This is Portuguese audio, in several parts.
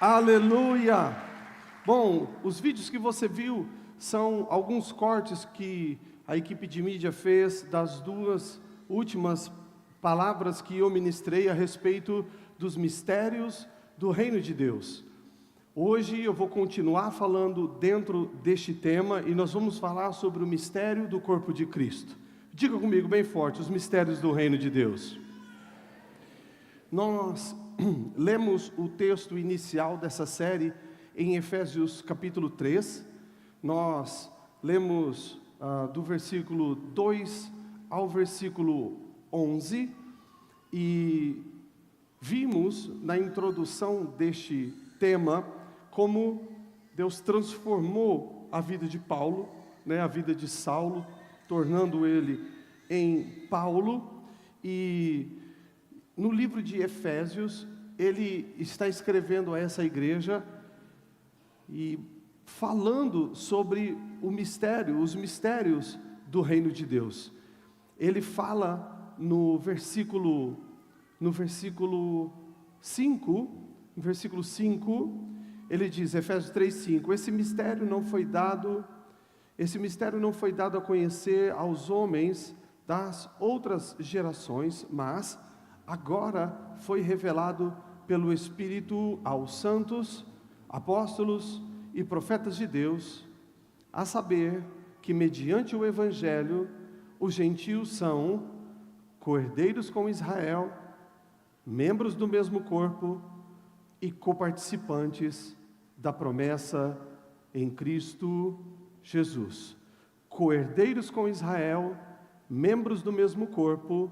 Aleluia! Bom, os vídeos que você viu são alguns cortes que a equipe de mídia fez das duas últimas palavras que eu ministrei a respeito dos mistérios do Reino de Deus. Hoje eu vou continuar falando dentro deste tema e nós vamos falar sobre o mistério do corpo de Cristo. Diga comigo bem forte, os mistérios do Reino de Deus. Nós lemos o texto inicial dessa série em Efésios capítulo 3. Nós lemos do versículo 2 ao versículo 11 e vimos na introdução deste tema como Deus transformou a vida de Paulo, a vida de Saulo, tornando ele em Paulo. E no livro de Efésios, ele está escrevendo a essa igreja e falando sobre os mistérios do reino de Deus. Ele fala no versículo 5, ele diz, Efésios 3:5, esse mistério não foi dado a conhecer aos homens das outras gerações, mas agora foi revelado pelo Espírito aos santos, apóstolos e profetas de Deus, a saber que mediante o Evangelho, os gentios são co-herdeiros com Israel, membros do mesmo corpo e coparticipantes da promessa em Cristo Jesus. Co-herdeiros com Israel, membros do mesmo corpo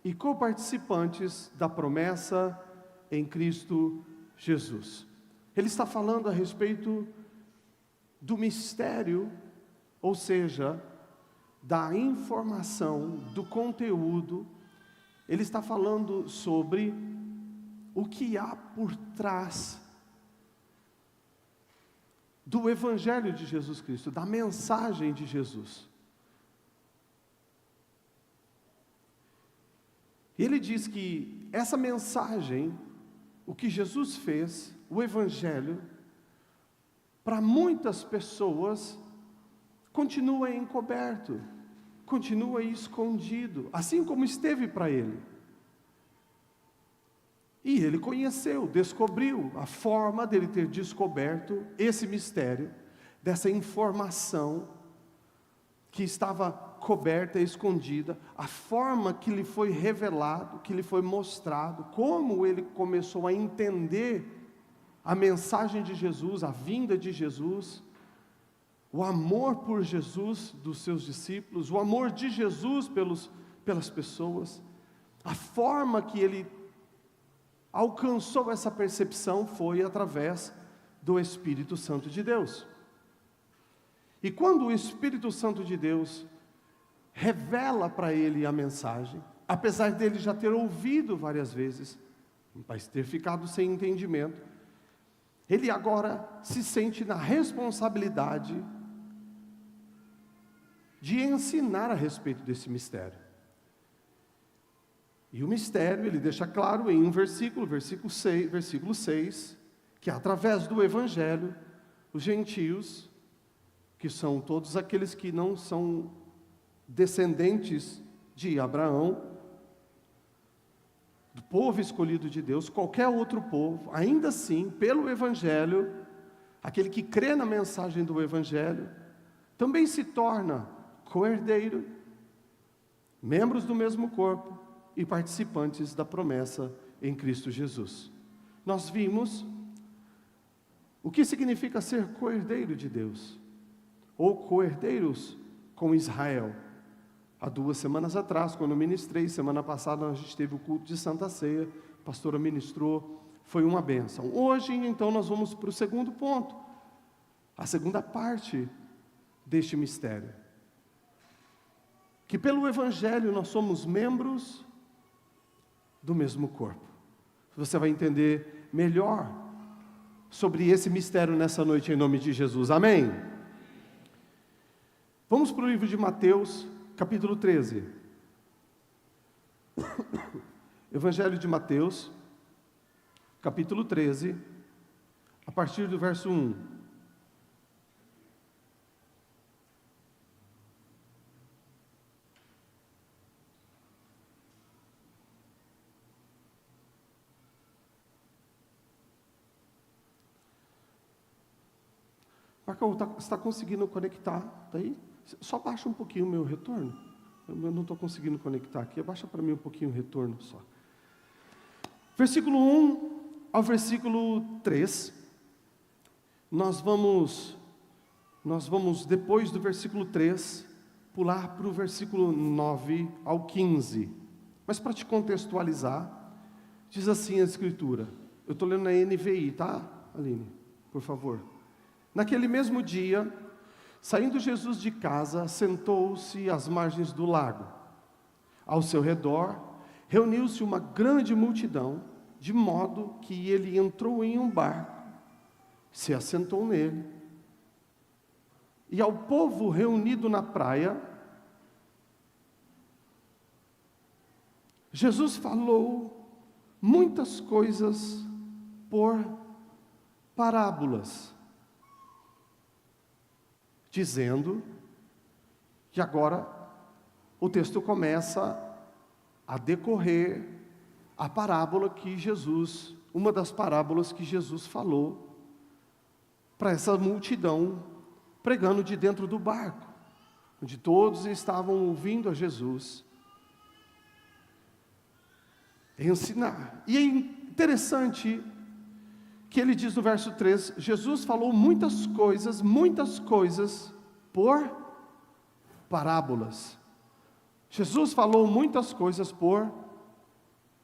e coparticipantes da promessa em Cristo Jesus. Ele está falando a respeito do mistério, ou seja, da informação, do conteúdo. Ele está falando sobre o que há por trás do Evangelho de Jesus Cristo, da mensagem de Jesus. Ele diz que essa mensagem, o que Jesus fez, o Evangelho, para muitas pessoas, continua encoberto, continua escondido, assim como esteve para ele. E ele conheceu, descobriu a forma dele ter descoberto esse mistério, dessa informação que estava coberta, escondida, a forma que lhe foi revelado, que lhe foi mostrado, como ele começou a entender a mensagem de Jesus, a vinda de Jesus, o amor por Jesus dos seus discípulos, o amor de Jesus pelas pessoas, a forma que ele alcançou essa percepção foi através do Espírito Santo de Deus. E quando o Espírito Santo de Deus revela para ele a mensagem, apesar dele já ter ouvido várias vezes, mas ter ficado sem entendimento, ele agora se sente na responsabilidade de ensinar a respeito desse mistério. E o mistério, ele deixa claro em um versículo 6, que através do Evangelho, os gentios, que são todos aqueles que não são descendentes de Abraão, do povo escolhido de Deus, qualquer outro povo, ainda assim, pelo Evangelho, aquele que crê na mensagem do Evangelho, também se torna co-herdeiro, membros do mesmo corpo e participantes da promessa em Cristo Jesus. Nós vimos o que significa ser co-herdeiro de Deus, ou co-herdeiros com Israel. Há 2 semanas atrás, quando eu ministrei, semana passada a gente teve o culto de Santa Ceia, a pastora ministrou, foi uma bênção. Hoje, então, nós vamos para o segundo ponto, a segunda parte deste mistério. Que pelo Evangelho nós somos membros do mesmo corpo. Você vai entender melhor sobre esse mistério nessa noite, em nome de Jesus. Amém? Vamos para o livro de Mateus, capítulo 13. Evangelho de Mateus, capítulo 13, partir do verso 1. Marcão, está conseguindo conectar? Está aí? Só baixa um pouquinho o meu retorno. Eu não estou conseguindo conectar aqui. Abaixa para mim um pouquinho o retorno só. Versículo 1 ao versículo 3. Nós vamos, depois do versículo 3, pular para o versículo 9 ao 15. Mas para te contextualizar, diz assim a Escritura. Eu estou lendo na NVI, tá, Aline? Por favor. Naquele mesmo dia, saindo Jesus de casa, sentou-se às margens do lago. Ao seu redor, reuniu-se uma grande multidão, de modo que ele entrou em um barco, se assentou nele. E ao povo reunido na praia, Jesus falou muitas coisas por parábolas, dizendo que agora o texto começa a decorrer a parábola que Jesus, uma das parábolas que Jesus falou para essa multidão, pregando de dentro do barco, onde todos estavam ouvindo a Jesus ensinar. E é interessante que ele diz no verso 3, Jesus falou muitas coisas por parábolas. Jesus falou muitas coisas por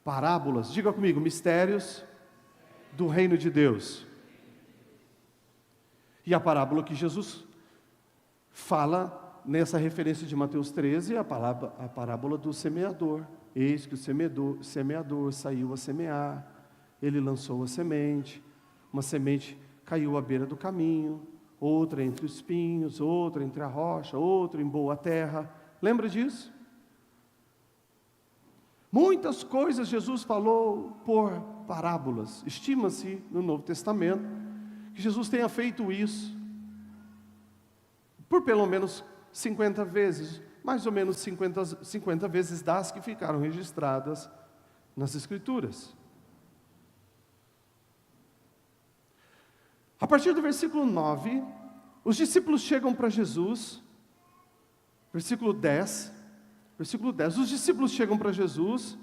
parábolas. Diga comigo, mistérios do reino de Deus. E a parábola que Jesus fala nessa referência de Mateus 13 é a parábola do semeador. Eis que o semeador saiu a semear, ele lançou a semente, uma semente caiu à beira do caminho, outra entre os espinhos, outra entre a rocha, outra em boa terra. Lembra disso? Muitas coisas Jesus falou por parábolas. Estima-se no Novo Testamento que Jesus tenha feito isso por pelo menos 50 vezes, mais ou menos 50 vezes das que ficaram registradas nas Escrituras. A partir do versículo 9, os discípulos chegam para Jesus, versículo 10, os discípulos chegam para Jesus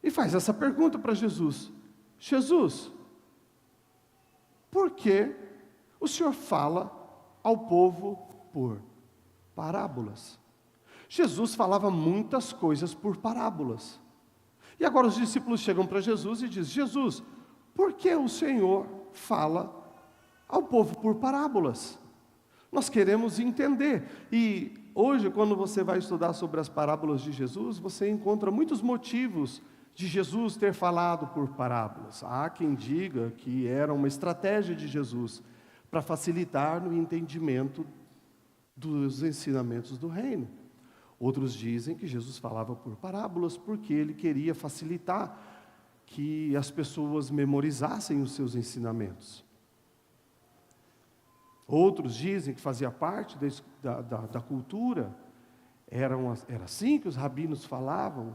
e faz essa pergunta para Jesus: Jesus, por que o Senhor fala ao povo por parábolas? Jesus falava muitas coisas por parábolas. E agora os discípulos chegam para Jesus e dizem: Jesus, por que o Senhor fala ao povo por parábolas? Nós queremos entender. E hoje, quando você vai estudar sobre as parábolas de Jesus, você encontra muitos motivos de Jesus ter falado por parábolas. Há quem diga que era uma estratégia de Jesus para facilitar no entendimento dos ensinamentos do reino. Outros dizem que Jesus falava por parábolas porque ele queria facilitar que as pessoas memorizassem os seus ensinamentos. Outros dizem que fazia parte da cultura, era assim que os rabinos falavam,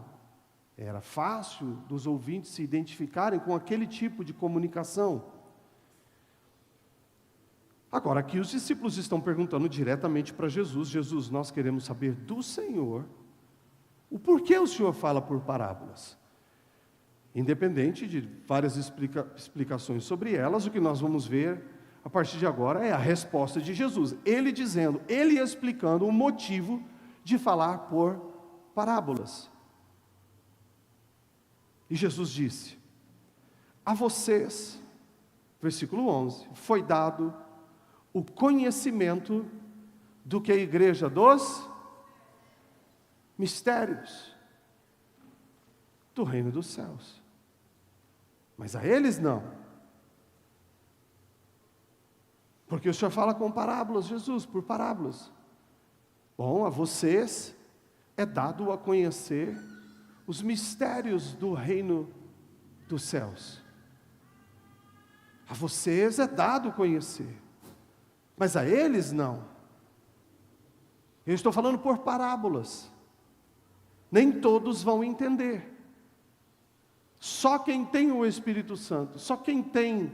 era fácil dos ouvintes se identificarem com aquele tipo de comunicação. Agora, aqui os discípulos estão perguntando diretamente para Jesus: Jesus, nós queremos saber do Senhor o porquê o Senhor fala por parábolas. Independente de várias explicações sobre elas, o que nós vamos ver a partir de agora é a resposta de Jesus. Ele dizendo, ele explicando o motivo de falar por parábolas. E Jesus disse: a vocês, versículo 11, foi dado o conhecimento do que a igreja dos mistérios do reino dos céus. Mas a eles não. Porque o Senhor fala com parábolas, Jesus, por parábolas. Bom, a vocês é dado a conhecer os mistérios do reino dos céus. A vocês é dado conhecer, mas a eles não. Eu estou falando por parábolas. Nem todos vão entender. Só quem tem o Espírito Santo, só quem tem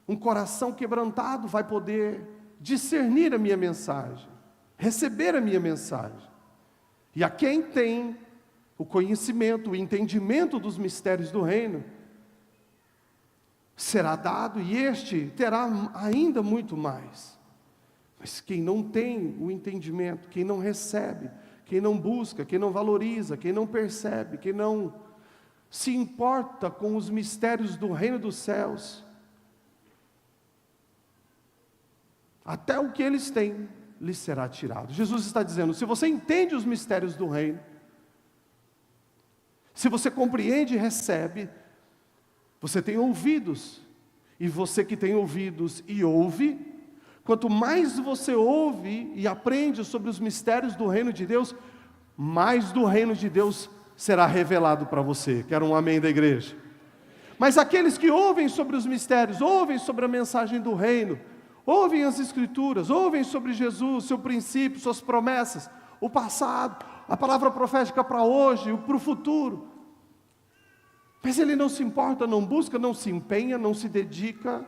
um coração quebrantado vai poder discernir a minha mensagem, receber a minha mensagem. E a quem tem o conhecimento, o entendimento dos mistérios do reino, será dado, e este terá ainda muito mais. Mas quem não tem o entendimento, quem não recebe, quem não busca, quem não valoriza, quem não percebe, quem não se importa com os mistérios do reino dos céus, até o que eles têm lhes será tirado. Jesus está dizendo, se você entende os mistérios do reino, se você compreende e recebe, você tem ouvidos, e você que tem ouvidos e ouve, quanto mais você ouve e aprende sobre os mistérios do reino de Deus, mais do reino de Deus será revelado para você. Quero um amém da igreja. Mas aqueles que ouvem sobre os mistérios, ouvem sobre a mensagem do reino, ouvem as escrituras, ouvem sobre Jesus, seu princípio, suas promessas, o passado, a palavra profética para hoje, para o futuro. Mas ele não se importa, não busca, não se empenha, não se dedica.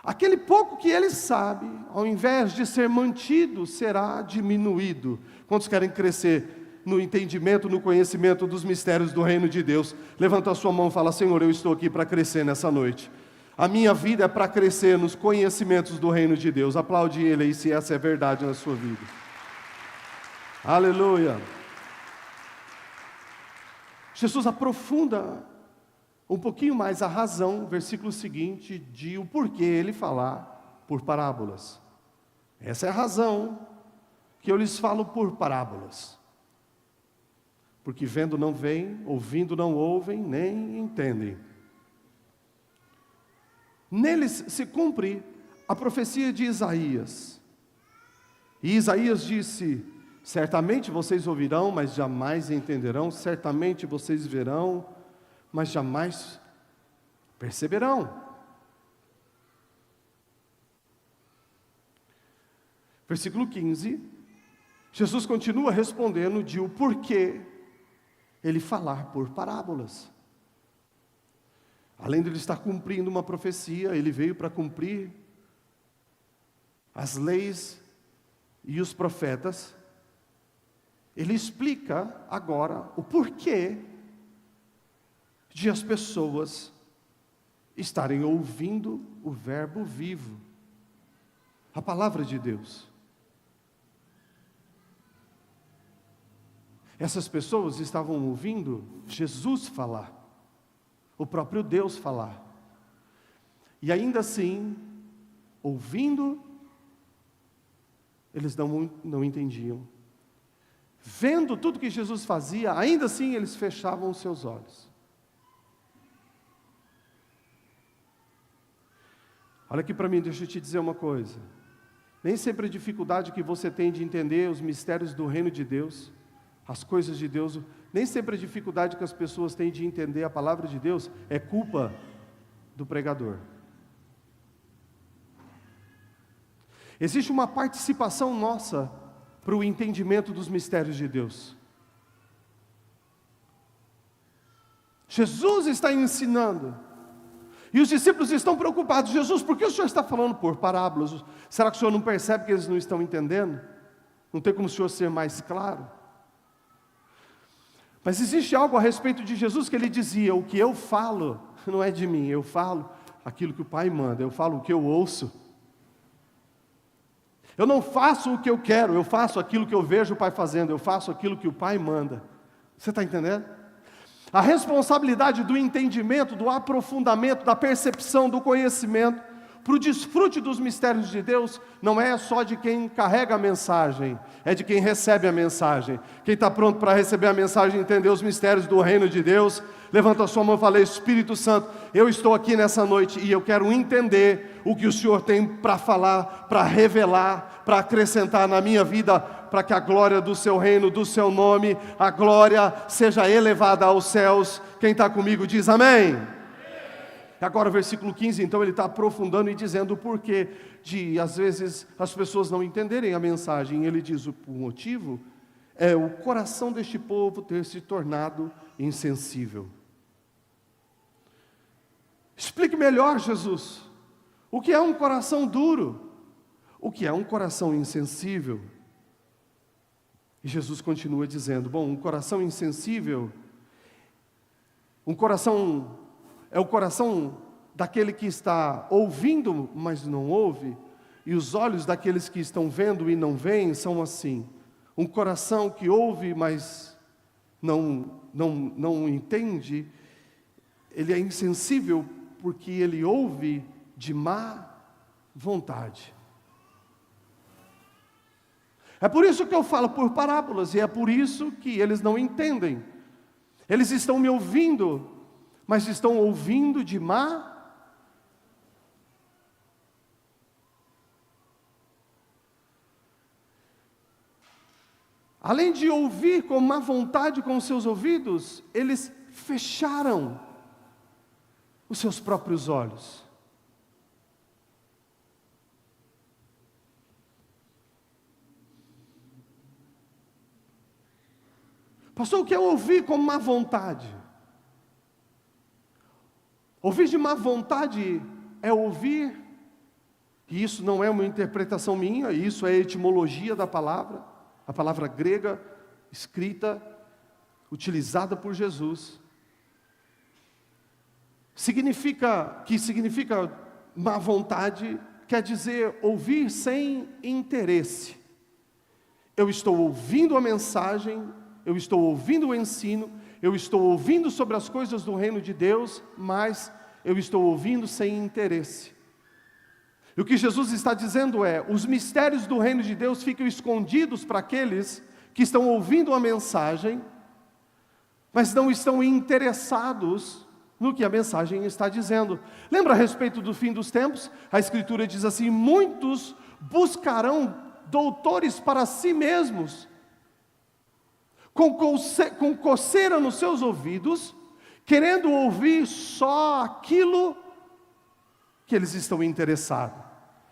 Aquele pouco que ele sabe, ao invés de ser mantido, será diminuído. Quantos querem crescer no entendimento, no conhecimento dos mistérios do reino de Deus? Levanta a sua mão e fala, Senhor, eu estou aqui para crescer nessa noite. A minha vida é para crescer nos conhecimentos do reino de Deus. Aplaude ele aí se essa é verdade na sua vida. Aleluia. Jesus aprofunda um pouquinho mais a razão, versículo seguinte, de o porquê ele falar por parábolas. Essa é a razão que eu lhes falo por parábolas. Porque vendo não veem, ouvindo não ouvem, nem entendem. Neles se cumpre a profecia de Isaías. E Isaías disse, certamente vocês ouvirão, mas jamais entenderão, certamente vocês verão, mas jamais perceberão. Versículo 15, Jesus continua respondendo de o porquê ele falar por parábolas. Além de ele estar cumprindo uma profecia, ele veio para cumprir as leis e os profetas. Ele explica agora o porquê de as pessoas estarem ouvindo o verbo vivo, a palavra de Deus. Essas pessoas estavam ouvindo Jesus falar, o próprio Deus falar. E ainda assim, ouvindo, eles não entendiam. Vendo tudo que Jesus fazia, ainda assim eles fechavam os seus olhos. Olha aqui para mim, deixa eu te dizer uma coisa. Nem sempre a dificuldade que você tem de entender os mistérios do reino de Deus, as coisas de Deus, nem sempre a dificuldade que as pessoas têm de entender a palavra de Deus é culpa do pregador. Existe uma participação nossa para o entendimento dos mistérios de Deus. Jesus está ensinando, e os discípulos estão preocupados. Jesus, por que o Senhor está falando por parábolas? Será que o Senhor não percebe que eles não estão entendendo? Não tem como o Senhor ser mais claro? Mas existe algo a respeito de Jesus que ele dizia, o que eu falo não é de mim, eu falo aquilo que o Pai manda, eu falo o que eu ouço. Eu não faço o que eu quero, eu faço aquilo que eu vejo o Pai fazendo, eu faço aquilo que o Pai manda. Você está entendendo? A responsabilidade do entendimento, do aprofundamento, da percepção, do conhecimento, para o desfrute dos mistérios de Deus, não é só de quem carrega a mensagem, é de quem recebe a mensagem. Quem está pronto para receber a mensagem e entender os mistérios do reino de Deus, levanta a sua mão e fala, Espírito Santo, eu estou aqui nessa noite e eu quero entender o que o Senhor tem para falar, para revelar, para acrescentar na minha vida, para que a glória do seu reino, do seu nome, a glória seja elevada aos céus. Quem está comigo diz amém. Agora, versículo 15, então, ele está aprofundando e dizendo o porquê de, às vezes, as pessoas não entenderem a mensagem. Ele diz o motivo é o coração deste povo ter se tornado insensível. Explique melhor, Jesus, o que é um coração duro, o que é um coração insensível. E Jesus continua dizendo, bom, um coração insensível, um coração, é o coração daquele que está ouvindo, mas não ouve, e os olhos daqueles que estão vendo e não veem são assim. Um coração que ouve, mas não entende, ele é insensível porque ele ouve de má vontade. É por isso que eu falo por parábolas, e é por isso que eles não entendem. Eles estão me ouvindo, mas estão ouvindo de má. Além de ouvir com má vontade com os seus ouvidos, eles fecharam os seus próprios olhos. Pastor, o que é ouvir com má vontade? Ouvir de má vontade é ouvir, e isso não é uma interpretação minha, isso é a etimologia da palavra, a palavra grega, escrita, utilizada por Jesus. Significa má vontade, quer dizer ouvir sem interesse. Eu estou ouvindo a mensagem, eu estou ouvindo o ensino, eu estou ouvindo sobre as coisas do reino de Deus, mas eu estou ouvindo sem interesse. E o que Jesus está dizendo é, os mistérios do reino de Deus ficam escondidos para aqueles que estão ouvindo a mensagem, mas não estão interessados no que a mensagem está dizendo. Lembra a respeito do fim dos tempos? A Escritura diz assim, muitos buscarão doutores para si mesmos, com coceira nos seus ouvidos, querendo ouvir só aquilo que eles estão interessados.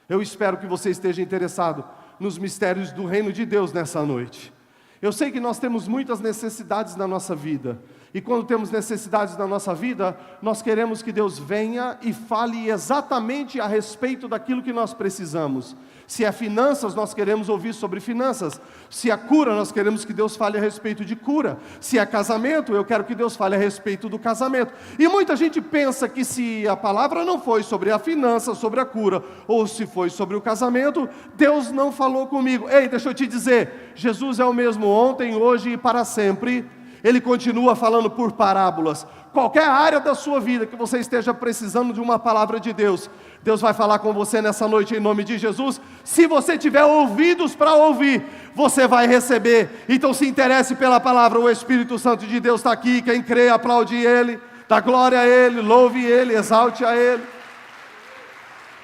Eu espero que você esteja interessado nos mistérios do reino de Deus nessa noite. Eu sei que nós temos muitas necessidades na nossa vida, e quando temos necessidades na nossa vida, nós queremos que Deus venha e fale exatamente a respeito daquilo que nós precisamos. Se é finanças, nós queremos ouvir sobre finanças. Se é cura, nós queremos que Deus fale a respeito de cura. Se é casamento, eu quero que Deus fale a respeito do casamento. E muita gente pensa que se a palavra não foi sobre a finança, sobre a cura, ou se foi sobre o casamento, Deus não falou comigo. Ei, deixa eu te dizer, Jesus é o mesmo ontem, hoje e para sempre. Ele continua falando por parábolas. Qualquer área da sua vida que você esteja precisando de uma palavra de Deus, Deus vai falar com você nessa noite em nome de Jesus. Se você tiver ouvidos para ouvir, você vai receber. Então se interesse pela palavra, o Espírito Santo de Deus está aqui. Quem crê, aplaude Ele, dá glória a Ele, louve Ele, exalte a Ele.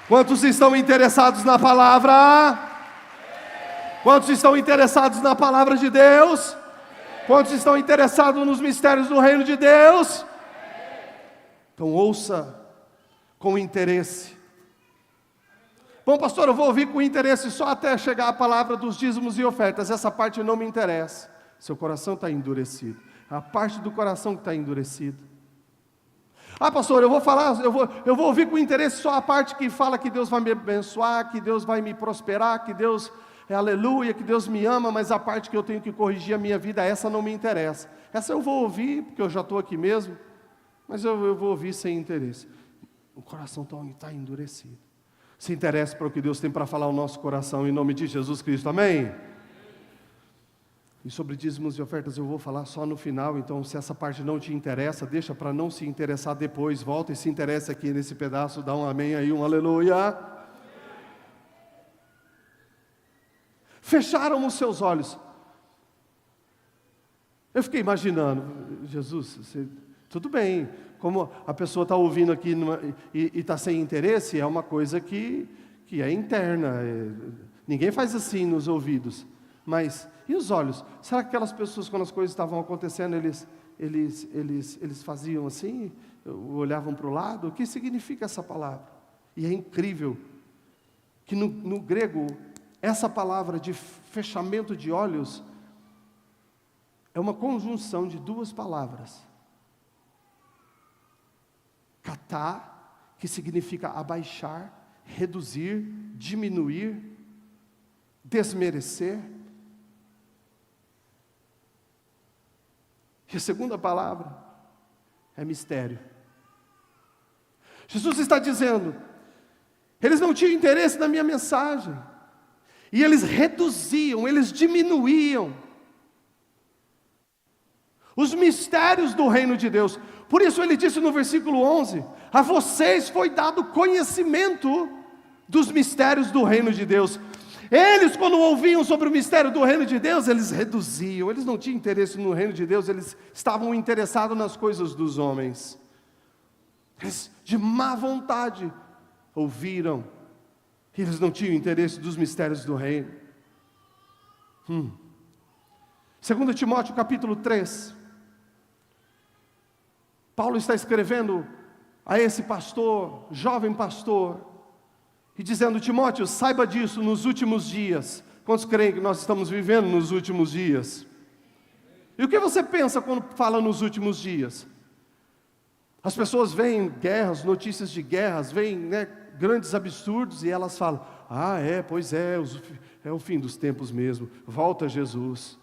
Quantos estão interessados na palavra? Quantos estão interessados na palavra de Deus? Quantos estão interessados nos mistérios do reino de Deus? Então ouça com interesse. Bom, pastor, eu vou ouvir com interesse só até chegar a palavra dos dízimos e ofertas. Essa parte não me interessa. Seu coração está endurecido. A parte do coração que está endurecido. Ah, pastor, eu vou ouvir com interesse só a parte que fala que Deus vai me abençoar, que Deus vai me prosperar, que Deus aleluia, que Deus me ama, mas a parte que eu tenho que corrigir a minha vida, essa não me interessa. Essa eu vou ouvir, porque eu já estou aqui mesmo, mas eu vou ouvir sem interesse. O coração está endurecido. Se interesse para o que Deus tem para falar ao nosso coração, em nome de Jesus Cristo, amém? E sobre dízimos e ofertas eu vou falar só no final, então se essa parte não te interessa, deixa para não se interessar depois, volta e se interessa aqui nesse pedaço, dá um amém aí, um aleluia. Fecharam os seus olhos. Eu fiquei imaginando, Jesus, tudo bem, como a pessoa está ouvindo aqui e está sem interesse, é uma coisa que é interna, ninguém faz assim nos ouvidos, mas e os olhos? Será que aquelas pessoas, quando as coisas estavam acontecendo, eles faziam assim, olhavam para o lado. O que significa essa palavra? E é incrível que no grego, essa palavra de fechamento de olhos é uma conjunção de duas palavras. Katá, que significa abaixar, reduzir, diminuir, desmerecer. E a segunda palavra é mistério. Jesus está dizendo, eles não tinham interesse na minha mensagem, e eles reduziam, eles diminuíam os mistérios do reino de Deus. Por isso ele disse no versículo 11, a vocês foi dado conhecimento dos mistérios do reino de Deus. Eles, quando ouviam sobre o mistério do reino de Deus, eles reduziam, eles não tinham interesse no reino de Deus, eles estavam interessados nas coisas dos homens. Eles, de má vontade, ouviram, e eles não tinham interesse dos mistérios do reino. 2 Timóteo capítulo 3, Paulo está escrevendo a esse pastor, jovem pastor, e dizendo, Timóteo, saiba disso nos últimos dias. Quantos creem que nós estamos vivendo nos últimos dias? E o que você pensa quando fala nos últimos dias? As pessoas veem guerras, notícias de guerras, veem grandes absurdos, e elas falam, pois é, é o fim dos tempos mesmo, volta Jesus.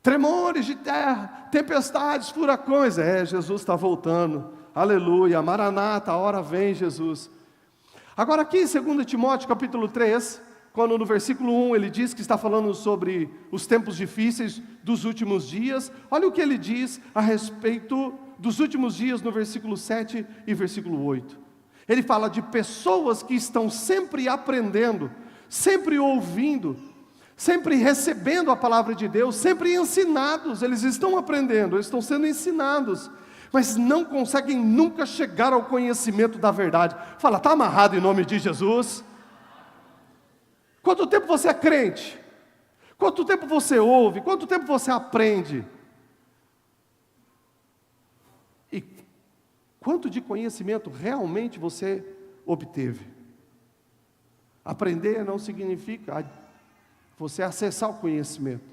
Tremores de terra, tempestades, furacões, Jesus está voltando, aleluia, Maranata, a hora vem Jesus. Agora aqui em 2 Timóteo capítulo 3, quando no versículo 1 ele diz que está falando sobre os tempos difíceis dos últimos dias, olha o que ele diz a respeito dos últimos dias no versículo 7 e versículo 8. Ele fala de pessoas que estão sempre aprendendo, sempre ouvindo, sempre recebendo a palavra de Deus, sempre ensinados, eles estão aprendendo, eles estão sendo ensinados, mas não conseguem nunca chegar ao conhecimento da verdade. Fala, está amarrado em nome de Jesus? Quanto tempo você é crente? Quanto tempo você ouve? Quanto tempo você aprende? E quanto de conhecimento realmente você obteve? Aprender não significa você acessar o conhecimento.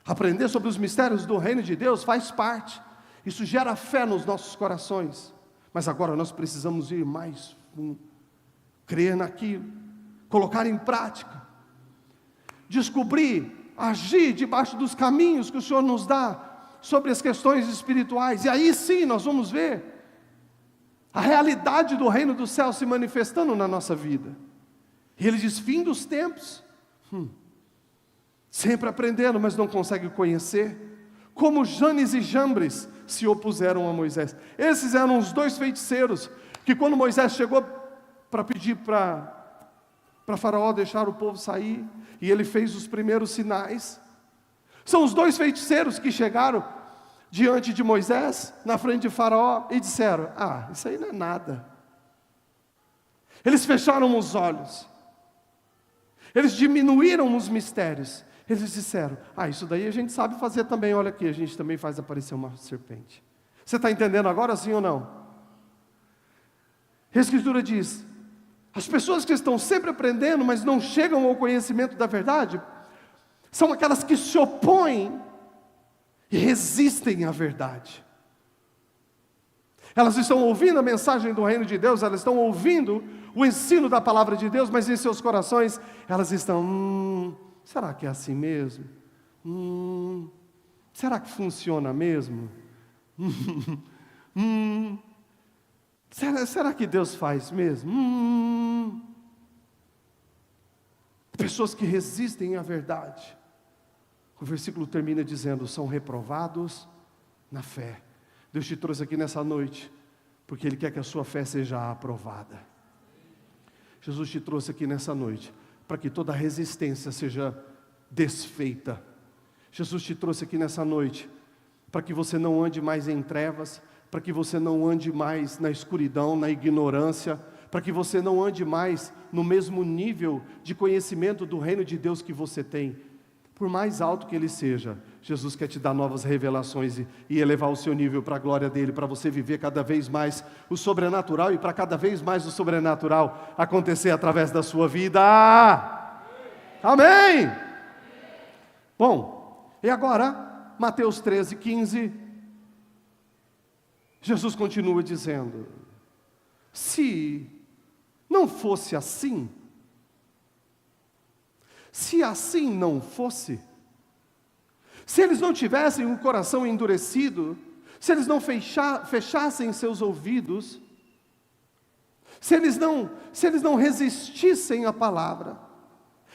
Aprender sobre os mistérios do reino de Deus faz parte. Isso gera fé nos nossos corações. Mas agora nós precisamos ir mais fundo. Crer naquilo. Colocar em prática. Descobrir, agir debaixo dos caminhos que o Senhor nos dá sobre as questões espirituais. E aí sim nós vamos ver a realidade do reino do céu se manifestando na nossa vida. E ele diz, fim dos tempos. Sempre aprendendo, mas não consegue conhecer. Como Janes e Jambres se opuseram a Moisés. Esses eram os dois feiticeiros, que quando Moisés chegou para pedir para Faraó deixar o povo sair, e ele fez os primeiros sinais, são os dois feiticeiros que chegaram diante de Moisés, na frente de Faraó, e disseram, isso aí não é nada. Eles fecharam os olhos, eles diminuíram os mistérios, eles disseram, isso daí a gente sabe fazer também, olha aqui, a gente também faz aparecer uma serpente. Você está entendendo agora, sim ou não? A Escritura diz, as pessoas que estão sempre aprendendo, mas não chegam ao conhecimento da verdade, são aquelas que se opõem e resistem à verdade. Elas estão ouvindo a mensagem do reino de Deus, elas estão ouvindo o ensino da palavra de Deus, mas em seus corações, elas estão, será que é assim mesmo? Será que funciona mesmo? Será que Deus faz mesmo? Pessoas que resistem à verdade. O versículo termina dizendo, são reprovados na fé. Deus te trouxe aqui nessa noite, porque Ele quer que a sua fé seja aprovada. Jesus te trouxe aqui nessa noite, para que toda resistência seja desfeita. Jesus te trouxe aqui nessa noite, para que você não ande mais em trevas, para que você não ande mais na escuridão, na ignorância, para que você não ande mais no mesmo nível de conhecimento do reino de Deus que você tem, por mais alto que ele seja, Jesus quer te dar novas revelações e elevar o seu nível para a glória dele, para você viver cada vez mais o sobrenatural e para cada vez mais o sobrenatural acontecer através da sua vida. Amém! Bom, e agora, Mateus 13:15, Jesus continua dizendo: se não fosse assim, se assim não fosse, se eles não tivessem um coração endurecido, se eles não fechassem seus ouvidos, se eles não resistissem à palavra,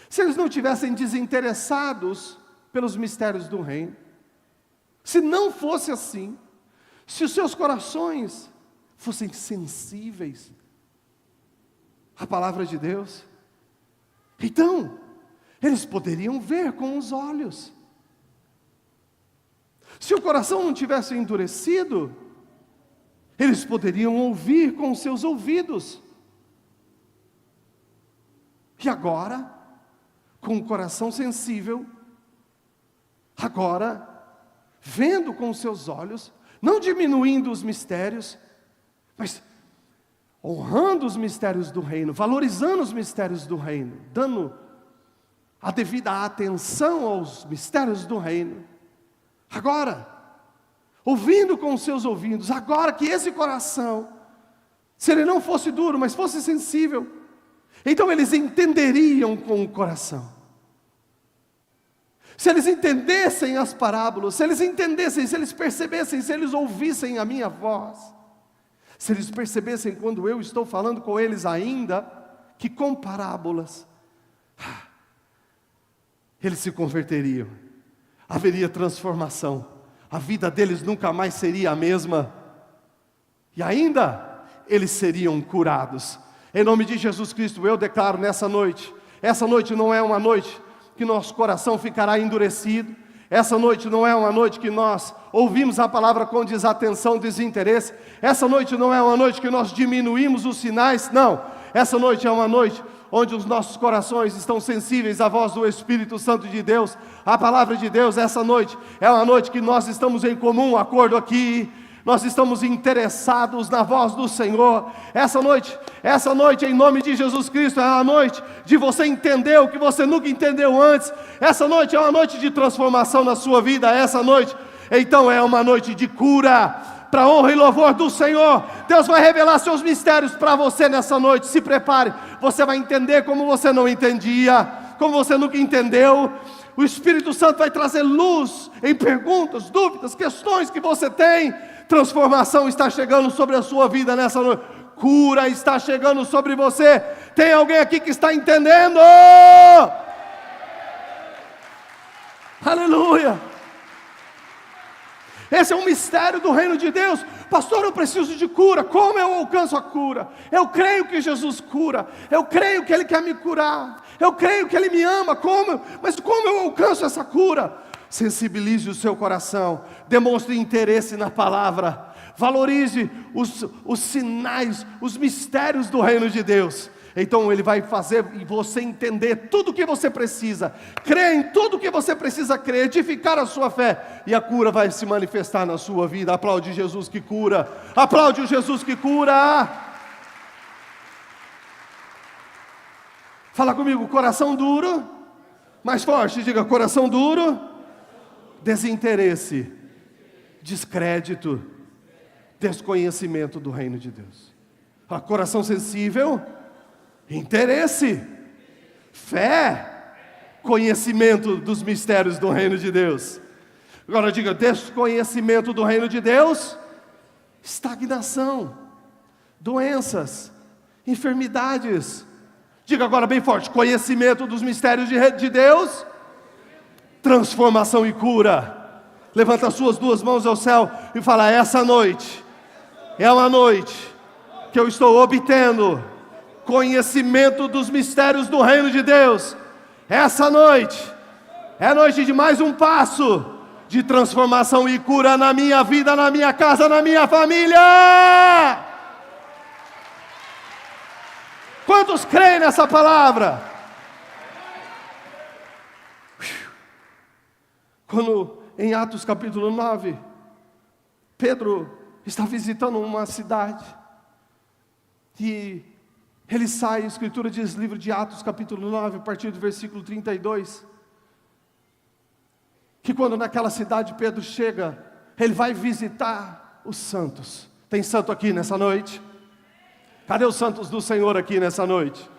se eles não tivessem desinteressados pelos mistérios do reino, se não fosse assim, se os seus corações fossem sensíveis à palavra de Deus, então eles poderiam ver com os olhos. Se o coração não tivesse endurecido, eles poderiam ouvir com os seus ouvidos. E agora, com o coração sensível, agora, vendo com os seus olhos, não diminuindo os mistérios, mas honrando os mistérios do reino, valorizando os mistérios do reino, dando a devida atenção aos mistérios do reino. Agora, ouvindo com os seus ouvidos, agora que esse coração, se ele não fosse duro, mas fosse sensível, então eles entenderiam com o coração. Se eles entendessem as parábolas, se eles entendessem, se eles percebessem, se eles ouvissem a minha voz, se eles percebessem quando eu estou falando com eles ainda, que com parábolas, eles se converteriam, haveria transformação, a vida deles nunca mais seria a mesma, e ainda eles seriam curados. Em nome de Jesus Cristo, eu declaro nessa noite, essa noite não é uma noite que nosso coração ficará endurecido, essa noite não é uma noite que nós ouvimos a palavra com desatenção, desinteresse, essa noite não é uma noite que nós diminuímos os sinais, não, essa noite é uma noite onde os nossos corações estão sensíveis à voz do Espírito Santo de Deus, à palavra de Deus. Essa noite é uma noite que nós estamos em comum acordo aqui, nós estamos interessados na voz do Senhor. Essa noite em nome de Jesus Cristo, é a noite de você entender o que você nunca entendeu antes. Essa noite é uma noite de transformação na sua vida. Essa noite, então, é uma noite de cura, para a honra e louvor do Senhor. Deus vai revelar seus mistérios para você nessa noite. Se prepare, você vai entender como você não entendia, como você nunca entendeu. O Espírito Santo vai trazer luz em perguntas, dúvidas, questões que você tem. Transformação está chegando sobre a sua vida nessa noite. Cura está chegando sobre você. Tem alguém aqui que está entendendo? Aleluia! Esse é um mistério do reino de Deus. Pastor, eu preciso de cura. Como eu alcanço a cura? Eu creio que Jesus cura. Eu creio que Ele quer me curar. Eu creio que Ele me ama. Mas como eu alcanço essa cura? Sensibilize o seu coração. Demonstre interesse na palavra. Valorize os sinais, os mistérios do reino de Deus. Então Ele vai fazer você entender tudo o que você precisa, crer em tudo o que você precisa crer, edificar a sua fé, e a cura vai se manifestar na sua vida. Aplaude Jesus que cura, aplaude o Jesus que cura. Fala comigo, coração duro, mais forte, diga coração duro, desinteresse, descrédito, desconhecimento do reino de Deus. Coração sensível, interesse, fé, conhecimento dos mistérios do reino de Deus. Agora diga, desconhecimento do reino de Deus, estagnação, doenças, enfermidades. Diga agora bem forte, conhecimento dos mistérios de Deus, transformação e cura. Levanta as suas duas mãos ao céu e fala, essa noite é uma noite que eu estou obtendo conhecimento dos mistérios do reino de Deus. Essa noite é a noite de mais um passo de transformação e cura na minha vida, na minha casa, na minha família. Quantos creem nessa palavra? Quando em Atos capítulo 9, Pedro está visitando uma cidade, e ele sai, a Escritura diz, livro de Atos capítulo 9, a partir do versículo 32, que quando naquela cidade Pedro chega, ele vai visitar os santos. Tem santo aqui nessa noite? Cadê os santos do Senhor aqui nessa noite?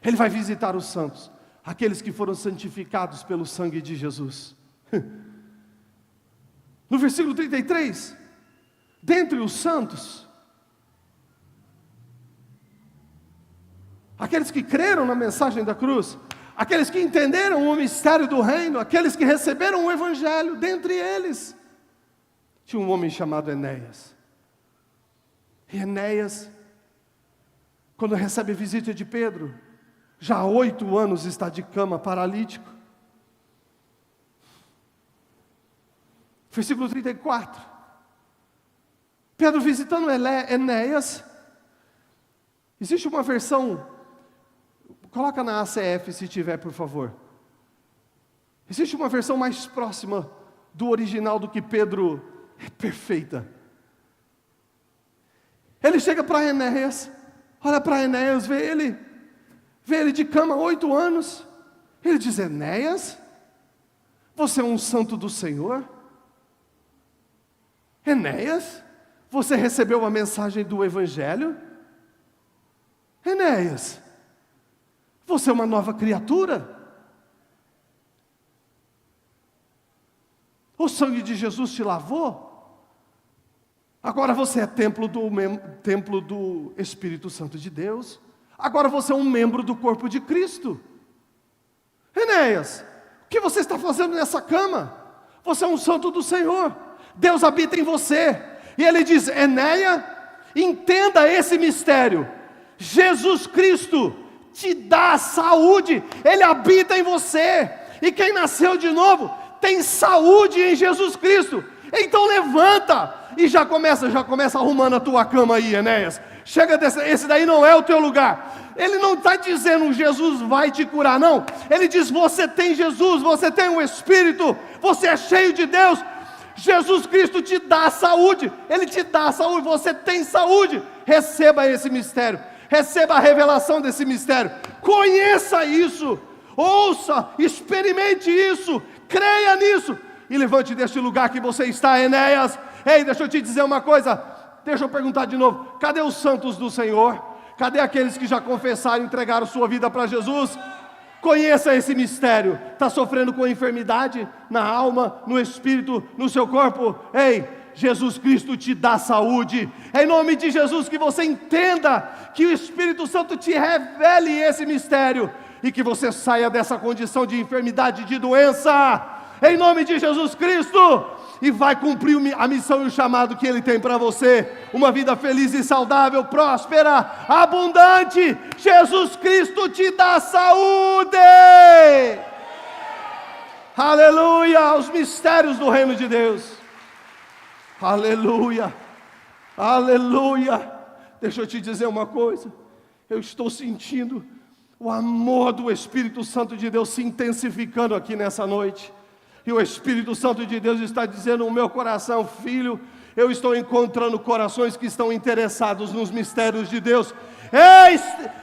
Ele vai visitar os santos, aqueles que foram santificados pelo sangue de Jesus. No versículo 33, dentre os santos, aqueles que creram na mensagem da cruz, aqueles que entenderam o mistério do reino, aqueles que receberam o evangelho, dentre eles, tinha um homem chamado Enéas. E Enéas, quando recebe a visita de Pedro, já há 8 anos está de cama, paralítico. Versículo 34. Pedro visitando Enéas. Existe uma versão, coloca na ACF se tiver, por favor. Existe uma versão mais próxima do original do que Pedro, é perfeita. Ele chega para Enéas, olha para Enéas, vê ele de cama há 8 anos. Ele diz: Enéas, você é um santo do Senhor? Enéas, você recebeu a mensagem do Evangelho? Enéas, você é uma nova criatura? O sangue de Jesus te lavou? Agora você é templo do Espírito Santo de Deus. Agora você é um membro do corpo de Cristo. Enéas, o que você está fazendo nessa cama? Você é um santo do Senhor. Deus habita em você. E ele diz: Enéas, entenda esse mistério. Jesus Cristo te dá saúde. Ele habita em você. E quem nasceu de novo tem saúde em Jesus Cristo. Então levanta e já começa arrumando a tua cama aí, Enéas. Chega esse daí não é o teu lugar. Ele não está dizendo Jesus vai te curar, não. Ele diz: você tem Jesus, você tem o Espírito, você é cheio de Deus. Jesus Cristo te dá saúde. Ele te dá saúde, você tem saúde. Receba esse mistério, receba a revelação desse mistério. Conheça isso, ouça, experimente isso, creia nisso. E levante deste lugar que você está, Enéas. Ei, deixa eu te dizer uma coisa. Deixa eu perguntar de novo. Cadê os santos do Senhor? Cadê aqueles que já confessaram e entregaram sua vida para Jesus? Conheça esse mistério. Está sofrendo com enfermidade na alma, no espírito, no seu corpo? Ei, Jesus Cristo te dá saúde. É em nome de Jesus que você entenda, que o Espírito Santo te revele esse mistério e que você saia dessa condição de enfermidade, de doença. Em nome de Jesus Cristo. E vai cumprir a missão e o chamado que Ele tem para você. Uma vida feliz e saudável, próspera, abundante. Jesus Cristo te dá saúde. Aleluia, os mistérios do reino de Deus. Aleluia, aleluia. Deixa eu te dizer uma coisa. Eu estou sentindo o amor do Espírito Santo de Deus se intensificando aqui nessa noite. E o Espírito Santo de Deus está dizendo no meu coração: filho, eu estou encontrando corações que estão interessados nos mistérios de Deus. Ei,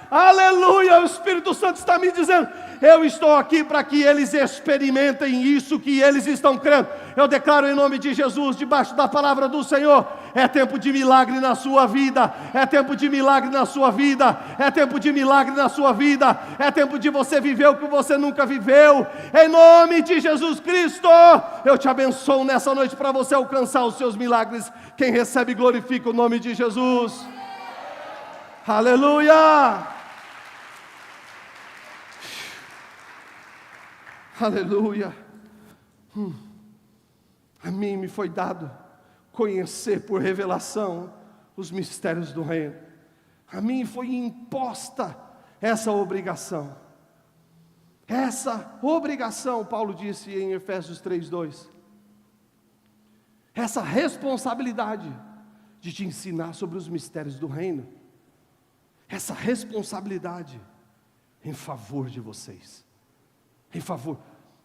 aleluia, o Espírito Santo está me dizendo: eu estou aqui para que eles experimentem isso que eles estão crendo. Eu declaro em nome de Jesus, debaixo da palavra do Senhor: é tempo de milagre na sua vida, é tempo de milagre na sua vida, é tempo de milagre na sua vida, é tempo de você viver o que você nunca viveu, em nome de Jesus Cristo. Eu te abençoo nessa noite para você alcançar os seus milagres. Quem recebe glorifica o nome de Jesus. Aleluia, aleluia. A mim me foi dado conhecer por revelação os mistérios do reino. A mim foi imposta essa obrigação. Essa obrigação, Paulo disse em Efésios 3:2. Essa responsabilidade de te ensinar sobre os mistérios do reino. Essa responsabilidade em favor de vocês. Em favor.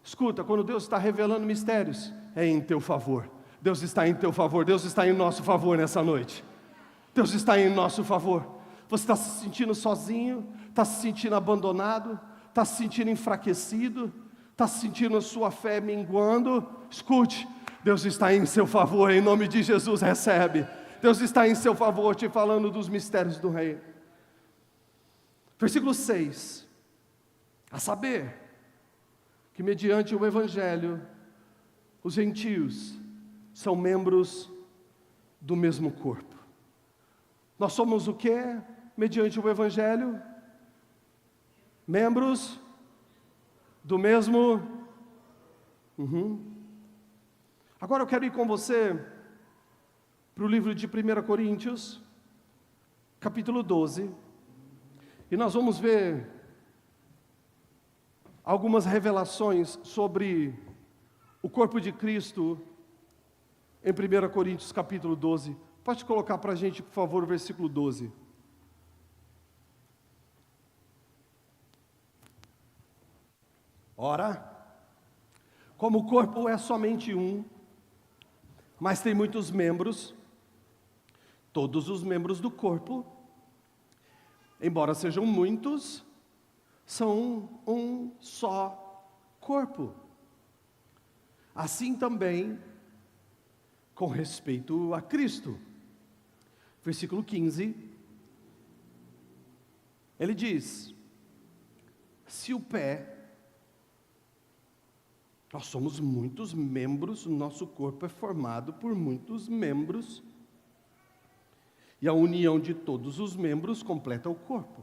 Escuta, quando Deus está revelando mistérios, é em teu favor. Deus está em teu favor, Deus está em nosso favor nessa noite. Deus está em nosso favor. Você está se sentindo sozinho, está se sentindo abandonado, está se sentindo enfraquecido, está sentindo a sua fé minguando. Escute, Deus está em seu favor, em nome de Jesus, recebe. Deus está em seu favor, te falando dos mistérios do reino. Versículo 6. A saber, que mediante o Evangelho, os gentios são membros do mesmo corpo. Nós somos o quê? Mediante o Evangelho? Membros do mesmo. Agora eu quero ir com você para o livro de 1 Coríntios, capítulo 12, e nós vamos ver algumas revelações sobre o corpo de Cristo em 1 Coríntios capítulo 12. Pode colocar para a gente, por favor, o versículo 12. Ora, como o corpo é somente um, mas tem muitos membros, todos os membros do corpo, embora sejam muitos, são um só corpo. Assim também, com respeito a Cristo. Versículo 15, ele diz: se o pé, nós somos muitos membros, o nosso corpo é formado por muitos membros, e a união de todos os membros completa o corpo.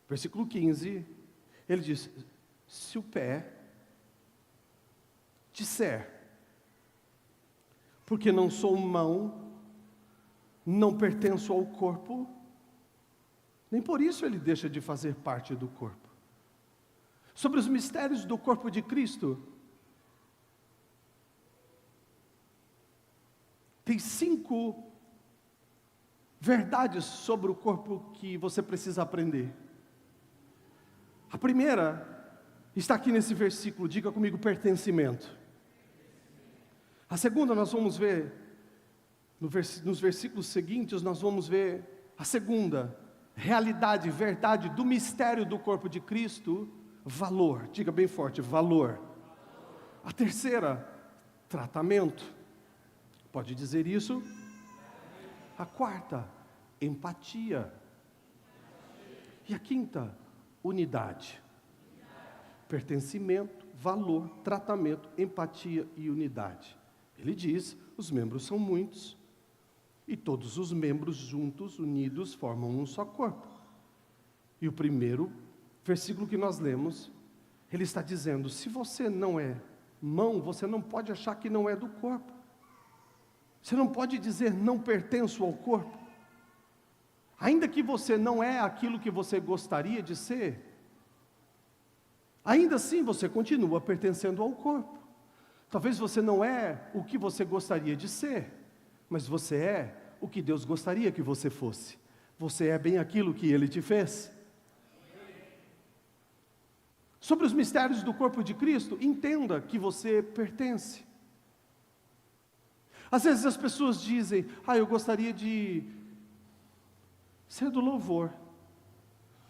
Versículo 15, ele diz: se o pé disser, porque não sou mão, não pertenço ao corpo, nem por isso ele deixa de fazer parte do corpo. Sobre os mistérios do corpo de Cristo, tem 5 verdades sobre o corpo que você precisa aprender. A primeira está aqui nesse versículo, diga comigo: pertencimento. A segunda nós vamos ver, nos versículos seguintes, nós vamos ver a segunda realidade, verdade do mistério do corpo de Cristo, valor. Diga bem forte: valor. A terceira, tratamento. Pode dizer isso? A quarta, empatia. E a quinta, unidade. Pertencimento, valor, tratamento, empatia e unidade. Ele diz: os membros são muitos, e todos os membros juntos, unidos, formam um só corpo. E o primeiro versículo que nós lemos, ele está dizendo: se você não é mão, você não pode achar que não é do corpo. Você não pode dizer não pertenço ao corpo. Ainda que você não é aquilo que você gostaria de ser, ainda assim você continua pertencendo ao corpo. Talvez você não é o que você gostaria de ser, mas você é o que Deus gostaria que você fosse. Você é bem aquilo que Ele te fez. Sobre os mistérios do corpo de Cristo, entenda que você pertence. Às vezes as pessoas dizem: eu gostaria de ser do louvor,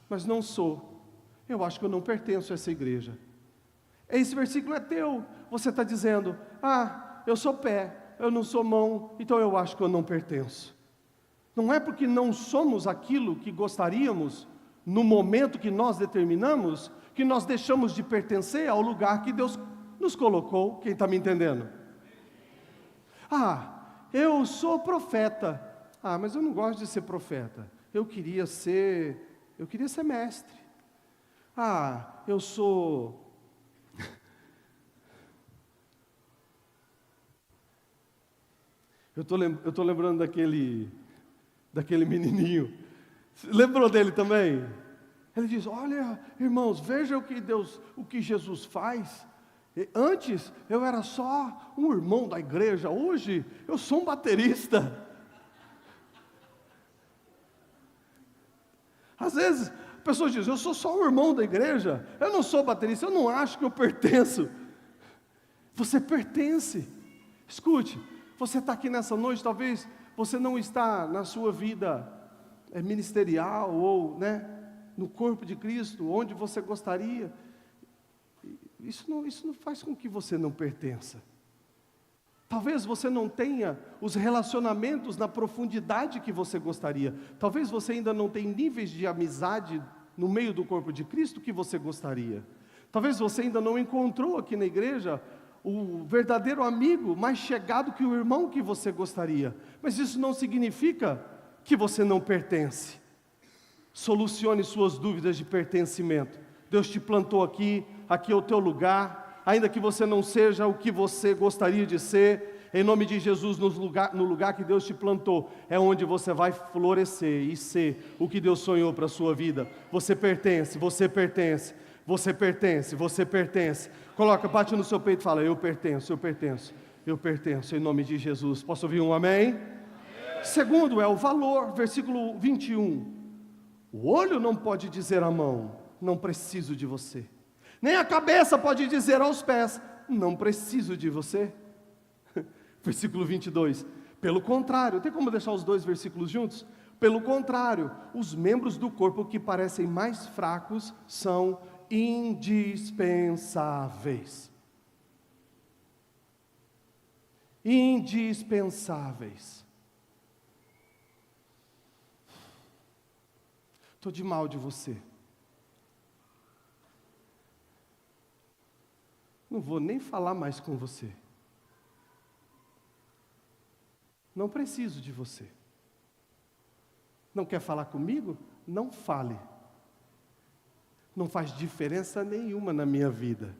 mas não sou. Eu acho que eu não pertenço a essa igreja. Esse versículo é teu. Você está dizendo: eu sou pé, eu não sou mão, então eu acho que eu não pertenço. Não é porque não somos aquilo que gostaríamos, no momento que nós determinamos, que nós deixamos de pertencer ao lugar que Deus nos colocou. Quem está me entendendo? Eu sou profeta. Mas eu não gosto de ser profeta. Eu queria ser mestre. Eu sou... Eu estou lembrando daquele menininho. Lembrou dele também? Ele diz: olha, irmãos, veja o que Jesus faz. Antes eu era só um irmão da igreja, hoje eu sou um baterista. Às vezes Pessoas dizem, eu sou só o irmão da igreja, eu não sou baterista, eu não acho que eu pertenço. Você pertence. Escute, você está aqui nessa noite, talvez você não está na sua vida ministerial ou no corpo de Cristo, onde você gostaria. Isso não faz com que você não pertença. Talvez você não tenha os relacionamentos na profundidade que você gostaria. Talvez você ainda não tenha níveis de amizade no meio do corpo de Cristo que você gostaria. Talvez você ainda não encontrou aqui na igreja o verdadeiro amigo mais chegado que o irmão que você gostaria. Mas isso não significa que você não pertence. Solucione suas dúvidas de pertencimento. Deus te plantou aqui é o teu lugar. Ainda que você não seja o que você gostaria de ser, em nome de Jesus, no lugar que Deus te plantou, é onde você vai florescer e ser o que Deus sonhou para a sua vida. Você pertence, você pertence, você pertence, você pertence. Coloca, bate no seu peito e fala, eu pertenço, eu pertenço, eu pertenço, em nome de Jesus. Posso ouvir um amém? Segundo é o valor, versículo 21. O olho não pode dizer à mão, não preciso de você. Nem a cabeça pode dizer aos pés, não preciso de você. Versículo 22. Pelo contrário, tem como deixar os dois versículos juntos? Pelo contrário, os membros do corpo que parecem mais fracos são indispensáveis. Indispensáveis. Estou de mal de você. Não vou nem falar mais com você. Não preciso de você. Não quer falar comigo? Não fale. Não faz diferença nenhuma na minha vida.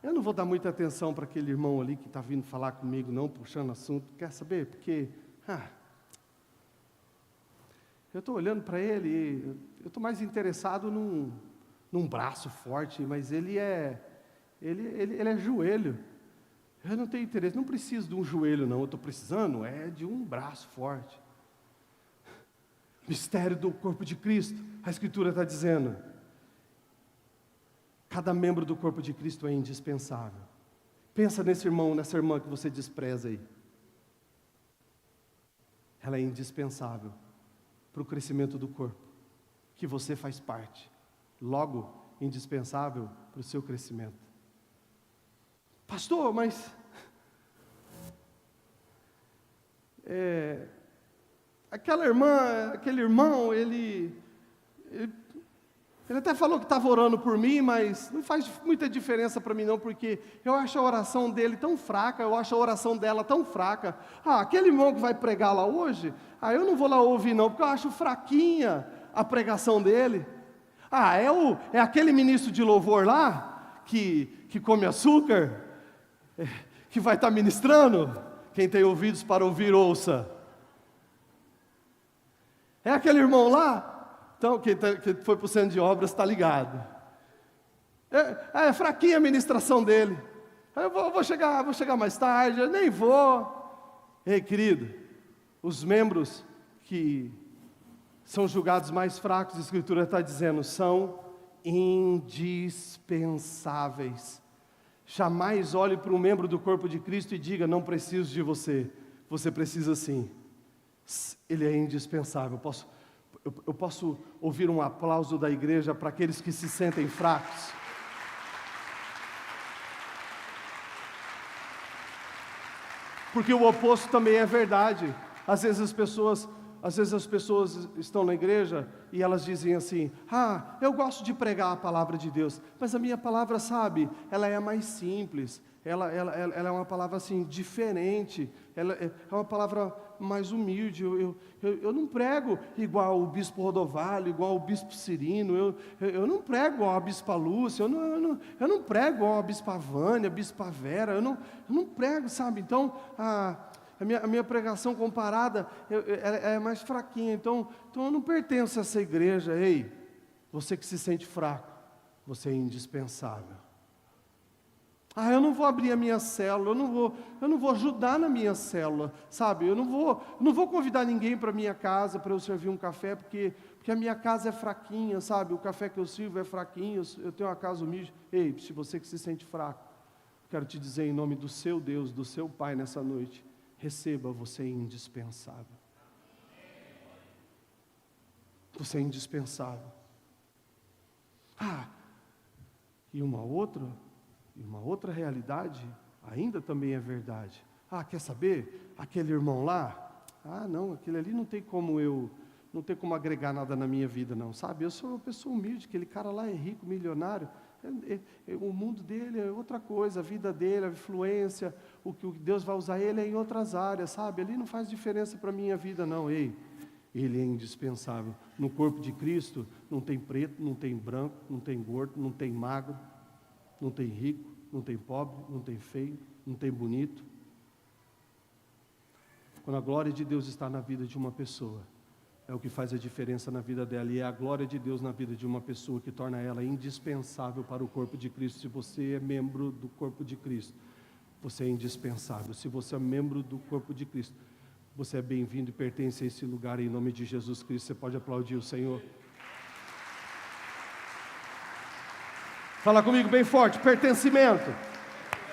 Eu não vou dar muita atenção para aquele irmão ali que está vindo falar comigo, não, puxando assunto. Quer saber? Porque, eu estou olhando para ele e eu estou mais interessado num braço forte, mas ele é joelho. Eu não tenho interesse, não preciso de um joelho não, eu estou precisando de um braço forte. Mistério do corpo de Cristo, a Escritura está dizendo, cada membro do corpo de Cristo é indispensável. Pensa nesse irmão, nessa irmã que você despreza aí. Ela é indispensável para o crescimento do corpo, que você faz parte. Logo, indispensável para o seu crescimento. Pastor, mas aquela irmã, aquele irmão, ele até falou que estava orando por mim, mas não faz muita diferença para mim não, porque eu acho a oração dele tão fraca, eu acho a oração dela tão fraca. Aquele irmão que vai pregar lá hoje, eu não vou lá ouvir não, porque eu acho fraquinha a pregação dele. É aquele ministro de louvor lá, que come açúcar, que vai estar ministrando? Quem tem ouvidos para ouvir, ouça. É aquele irmão lá? Então, quem foi para o centro de obras está ligado. É fraquinha a ministração dele. Eu vou chegar mais tarde, eu nem vou. Ei, querido, os membros que são julgados mais fracos, a Escritura está dizendo, são indispensáveis. Jamais olhe para um membro do corpo de Cristo e diga, não preciso de você. Você precisa sim. Ele é indispensável. Eu posso ouvir um aplauso da igreja para aqueles que se sentem fracos? Porque o oposto também é verdade. Às vezes as pessoas estão na igreja e elas dizem assim, eu gosto de pregar a palavra de Deus, mas a minha palavra, sabe, ela é mais simples, ela é uma palavra assim, diferente, ela é uma palavra mais humilde, eu não prego igual o bispo Rodovalho, igual o bispo Cirino, eu não prego igual a bispa Lúcia, eu não prego igual a bispa Vânia, a bispa Vera, eu não prego, sabe, então, a minha pregação comparada é mais fraquinha, então eu não pertenço a essa igreja. Ei, você que se sente fraco, você é indispensável. Eu não vou abrir a minha célula, eu não vou ajudar na minha célula, sabe? Eu não vou convidar ninguém para minha casa para eu servir um café, porque a minha casa é fraquinha, sabe? O café que eu sirvo é fraquinho, eu tenho uma casa humilde. Ei, se você que se sente fraco, quero te dizer em nome do seu Deus, do seu Pai nessa noite, receba, você é indispensável. Você é indispensável. E uma outra realidade ainda também é verdade. Quer saber? Aquele irmão lá, não, aquele ali não tem como agregar nada na minha vida não, sabe? Eu sou uma pessoa humilde, aquele cara lá é rico, milionário, o mundo dele é outra coisa, a vida dele, a influência, o que Deus vai usar ele é em outras áreas, sabe? Ali não faz diferença para a minha vida não. Ei, ele é indispensável. No corpo de Cristo não tem preto, não tem branco, não tem gordo, não tem magro, não tem rico, não tem pobre, não tem feio, não tem bonito. Quando a glória de Deus está na vida de uma pessoa, é o que faz a diferença na vida dela, e é a glória de Deus na vida de uma pessoa que torna ela indispensável para o corpo de Cristo. Se você é membro do corpo de Cristo, você é indispensável. Se você é membro do corpo de Cristo, você é bem-vindo e pertence a esse lugar em nome de Jesus Cristo. Você pode aplaudir o Senhor. Fala comigo bem forte, pertencimento.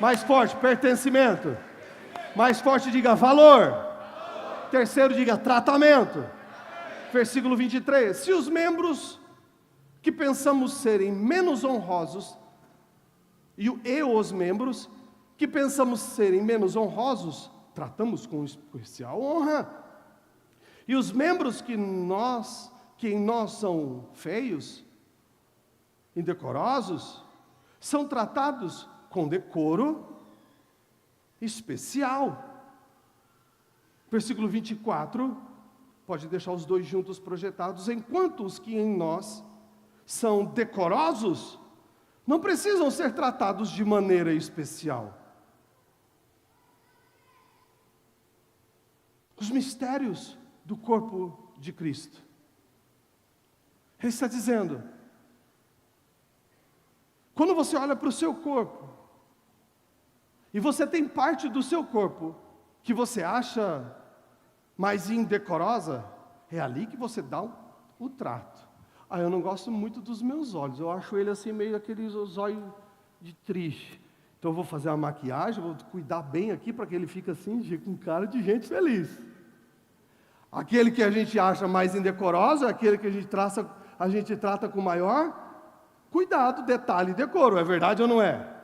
Mais forte, pertencimento. Mais forte, diga valor. Terceiro, diga tratamento. Versículo 23. Se os membros que pensamos serem menos honrosos, e os membros que pensamos serem menos honrosos, tratamos com especial honra. E os membros que em nós são feios, indecorosos, são tratados com decoro especial. Versículo 24, pode deixar os dois juntos projetados. Enquanto os que em nós são decorosos, não precisam ser tratados de maneira especial. Os mistérios do corpo de Cristo. Ele está dizendo, quando você olha para o seu corpo, e você tem parte do seu corpo que você acha mais indecorosa, é ali que você dá o trato. Eu não gosto muito dos meus olhos, eu acho ele assim meio aqueles olhos de triste. Então eu vou fazer uma maquiagem, vou cuidar bem aqui para que ele fique assim, com cara de gente feliz. Aquele que a gente acha mais indecoroso é aquele que a gente trata com maior cuidado, detalhe e decoro. É verdade ou não é?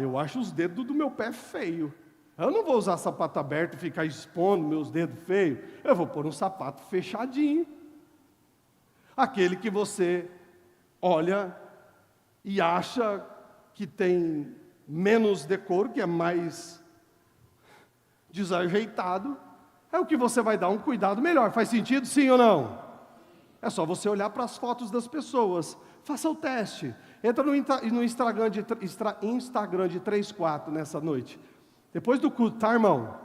Eu acho os dedos do meu pé feio. Eu não vou usar sapato aberto e ficar expondo meus dedos feios. Eu vou pôr um sapato fechadinho. Aquele que você olha e acha que tem menos decoro, que é mais desajeitado, é o que você vai dar um cuidado melhor. Faz sentido, sim ou não? É só você olhar para as fotos das pessoas. Faça o teste. Entra no Instagram de 3, 4 nessa noite. Depois do culto, tá, irmão?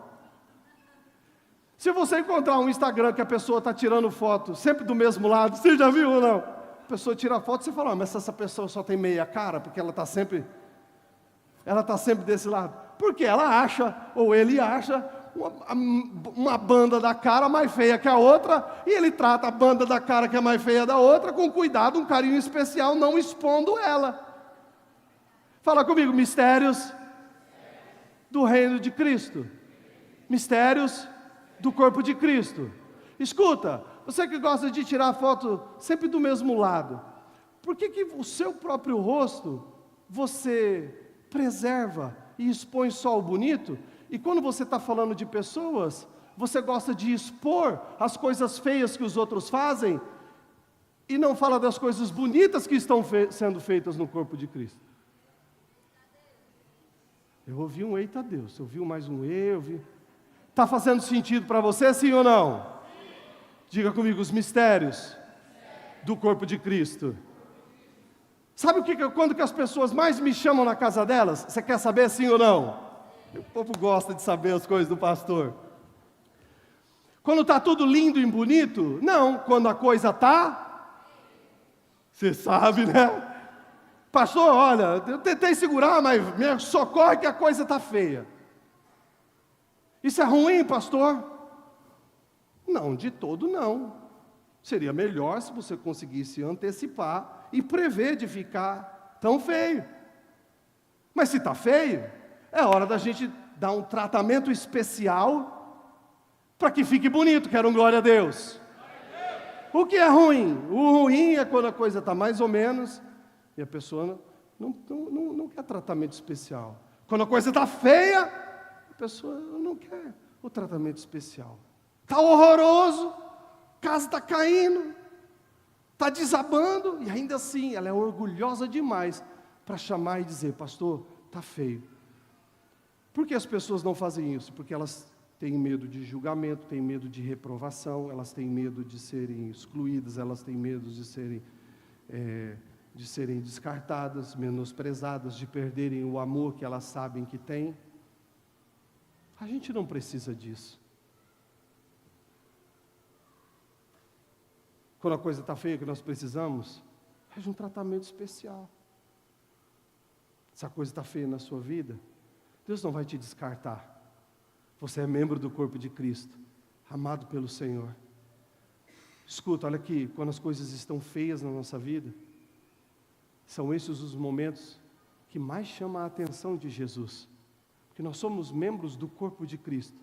Se você encontrar um Instagram que a pessoa está tirando foto sempre do mesmo lado, você já viu ou não? A pessoa tira foto e você fala, mas essa pessoa só tem meia cara, porque ela está sempre desse lado. Porque ela acha, ou ele acha, uma banda da cara mais feia que a outra, e ele trata a banda da cara que é mais feia da outra com cuidado, um carinho especial, não expondo ela. Fala comigo, mistérios do reino de Cristo. Mistérios do corpo de Cristo. Escuta, você que gosta de tirar foto sempre do mesmo lado, por que o seu próprio rosto você preserva e expõe só o bonito? E quando você está falando de pessoas, você gosta de expor as coisas feias que os outros fazem e não fala das coisas bonitas que estão sendo feitas no corpo de Cristo. Eu ouvi um eita Deus, você ouviu mais um eu ouvi. Está fazendo sentido para você, sim ou não? Sim. Diga comigo, os mistérios do corpo de Cristo. Sabe quando que as pessoas mais me chamam na casa delas? Você quer saber, sim ou não? O povo gosta de saber as coisas do pastor. Quando está tudo lindo e bonito? Não, quando a coisa está... Você sabe, né? Pastor, olha, eu tentei segurar, mas me socorre que a coisa está feia. Isso é ruim, pastor? Não, de todo não. Seria melhor se você conseguisse antecipar e prever de ficar tão feio. Mas se está feio, é hora da gente dar um tratamento especial para que fique bonito, quero um glória a Deus. O que é ruim? O ruim é quando a coisa está mais ou menos e a pessoa não quer tratamento especial. Quando a coisa está feia, a pessoa não quer o tratamento especial. Está horroroso, a casa está caindo, está desabando, e ainda assim ela é orgulhosa demais para chamar e dizer, pastor, está feio. Por que as pessoas não fazem isso? Porque elas têm medo de julgamento, têm medo de reprovação, elas têm medo de serem excluídas, elas têm medo de serem descartadas, menosprezadas, de perderem o amor que elas sabem que têm. A gente não precisa disso. Quando a coisa está feia, que nós precisamos, é de um tratamento especial. Se a coisa está feia na sua vida, Deus não vai te descartar. Você é membro do corpo de Cristo, amado pelo Senhor. Escuta, olha aqui, quando as coisas estão feias na nossa vida, são esses os momentos que mais chamam a atenção de Jesus. Porque nós somos membros do corpo de Cristo.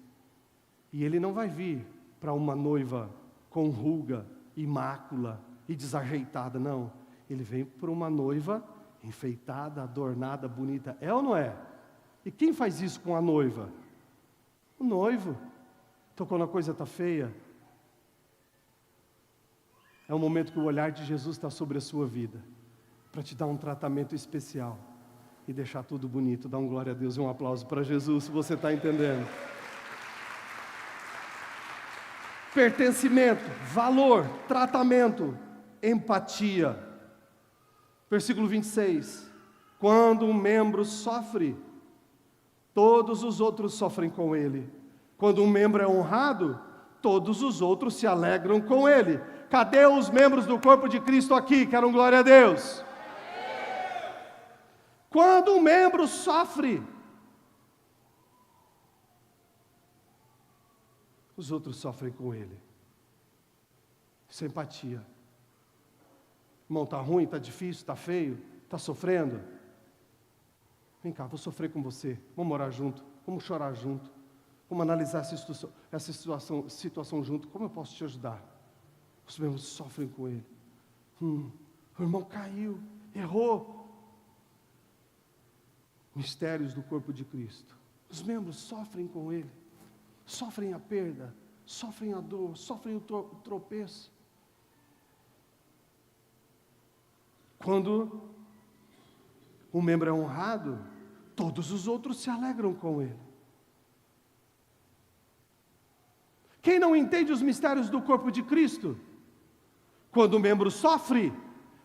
E Ele não vai vir para uma noiva com ruga e mácula e desajeitada, não. Ele vem para uma noiva enfeitada, adornada, bonita. É ou não é? E quem faz isso com a noiva? O noivo. Então quando a coisa está feia, é o momento que o olhar de Jesus está sobre a sua vida, para te dar um tratamento especial e deixar tudo bonito. Dá um glória a Deus e um aplauso para Jesus, se você está entendendo. Pertencimento, valor, tratamento, empatia. Versículo 26. Quando um membro sofre, todos os outros sofrem com ele. Quando um membro é honrado, todos os outros se alegram com ele. Cadê os membros do corpo de Cristo aqui? Quero um glória a Deus. Quando um membro sofre, os outros sofrem com ele. Isso é empatia. Irmão, está ruim, está difícil, está feio, está sofrendo? Vem cá, vou sofrer com você. Vamos orar junto, vamos chorar junto. Vamos analisar essa situação junto. Como eu posso te ajudar? Os membros sofrem com ele. O irmão caiu, errou. Mistérios do corpo de Cristo. Os membros sofrem com ele. Sofrem a perda, sofrem a dor, sofrem o tropeço. Quando um membro é honrado, todos os outros se alegram com ele. Quem não entende os mistérios do corpo de Cristo? Quando o membro sofre,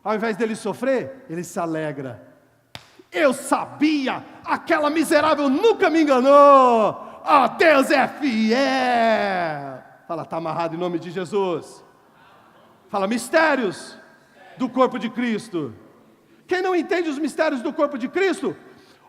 ao invés dele sofrer, ele se alegra. Eu sabia, aquela miserável nunca me enganou. Oh, Deus é fiel. Fala, está amarrado em nome de Jesus. Fala, mistérios do corpo de Cristo. Quem não entende os mistérios do corpo de Cristo,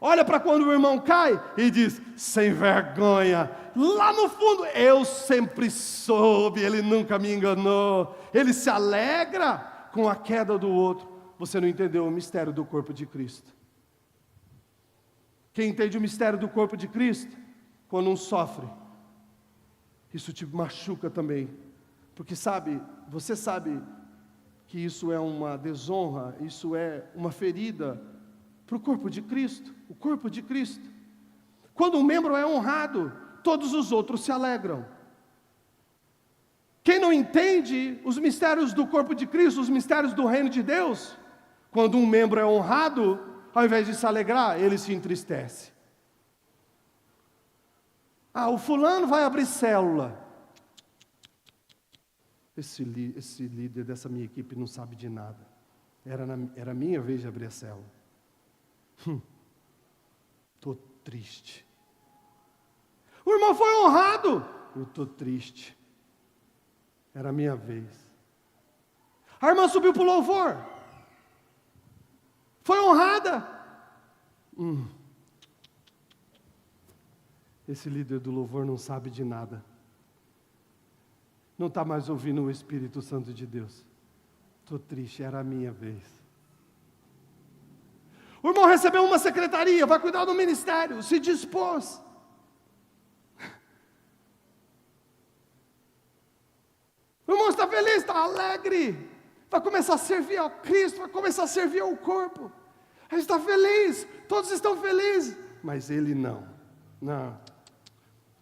olha para quando o irmão cai e diz, sem vergonha, lá no fundo, eu sempre soube, ele nunca me enganou. Ele se alegra com a queda do outro. Você não entendeu o mistério do corpo de Cristo. Quem entende o mistério do corpo de Cristo, quando um sofre, isso te machuca também. Porque você sabe que isso é uma desonra, isso é uma ferida para o corpo de Cristo, o corpo de Cristo. Quando um membro é honrado, todos os outros se alegram. Quem não entende os mistérios do corpo de Cristo, os mistérios do reino de Deus, quando um membro é honrado, ao invés de se alegrar, ele se entristece. O fulano vai abrir célula. Esse líder dessa minha equipe não sabe de nada. Era a minha vez de abrir a célula. Estou triste. O irmão foi honrado. Eu estou triste. Era a minha vez. A irmã subiu para o louvor. Foi honrada. Esse líder do louvor não sabe de nada. Não está mais ouvindo o Espírito Santo de Deus. Estou triste, era a minha vez. O irmão recebeu uma secretaria, vai cuidar do ministério, se dispôs. O irmão está feliz, está alegre. Vai começar a servir ao Cristo, vai começar a servir ao corpo. Ele está feliz, todos estão felizes. Mas ele não.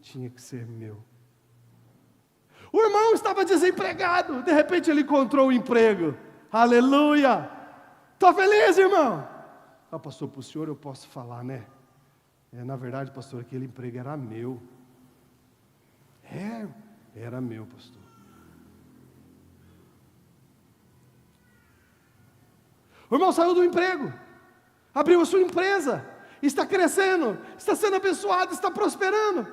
Tinha que ser meu. O irmão estava desempregado, de repente ele encontrou um emprego. Aleluia! Estou feliz, irmão. Pastor, para o senhor eu posso falar, né? Na verdade, pastor, aquele emprego era meu. Era meu, pastor. O irmão saiu do emprego, abriu a sua empresa, está crescendo, está sendo abençoado, está prosperando.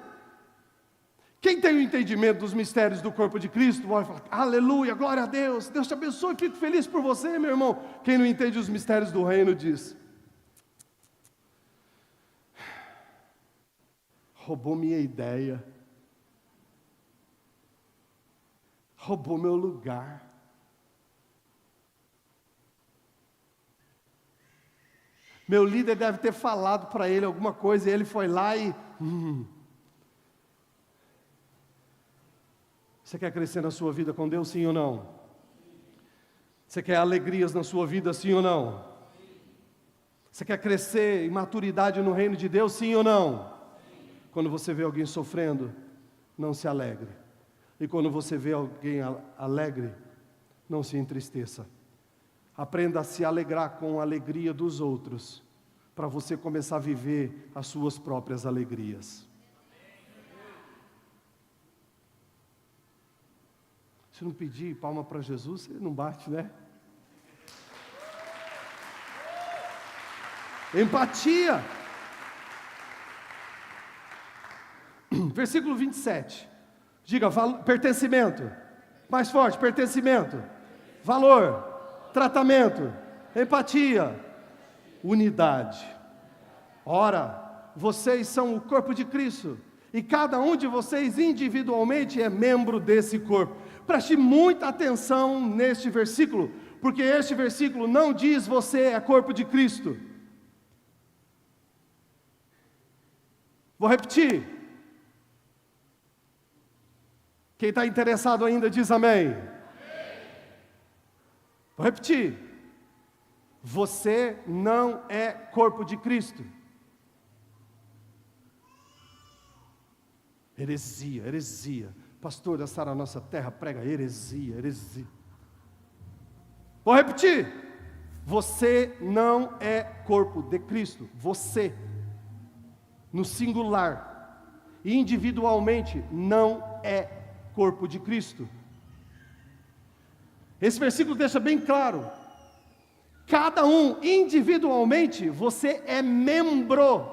Quem tem o entendimento dos mistérios do corpo de Cristo, pode falar, aleluia, glória a Deus, Deus te abençoe, fico feliz por você, meu irmão. Quem não entende os mistérios do reino diz, roubou minha ideia, roubou meu lugar. Meu líder deve ter falado para ele alguma coisa, e ele foi lá e... Você quer crescer na sua vida com Deus, sim ou não? Você quer alegrias na sua vida, sim ou não? Você quer crescer em maturidade no reino de Deus, sim ou não? Quando você vê alguém sofrendo, não se alegre. E quando você vê alguém alegre, não se entristeça. Aprenda a se alegrar com a alegria dos outros, para você começar a viver as suas próprias alegrias. Se não pedir palma para Jesus, você não bate, né? Empatia. Versículo 27. Diga, pertencimento. Mais forte, pertencimento. Valor. Tratamento. Empatia. Unidade. Ora, vocês são o corpo de Cristo. E cada um de vocês individualmente é membro desse corpo. Preste muita atenção neste versículo, porque este versículo não diz você é corpo de Cristo. Vou repetir. Quem está interessado ainda diz amém. Vou repetir. Você não é corpo de Cristo. Heresia, heresia. Pastor, essa a nossa terra prega heresia, heresia. Vou repetir. Você não é corpo de Cristo. Você, no singular, individualmente, não é corpo de Cristo. Esse versículo deixa bem claro. Cada um, individualmente, você é membro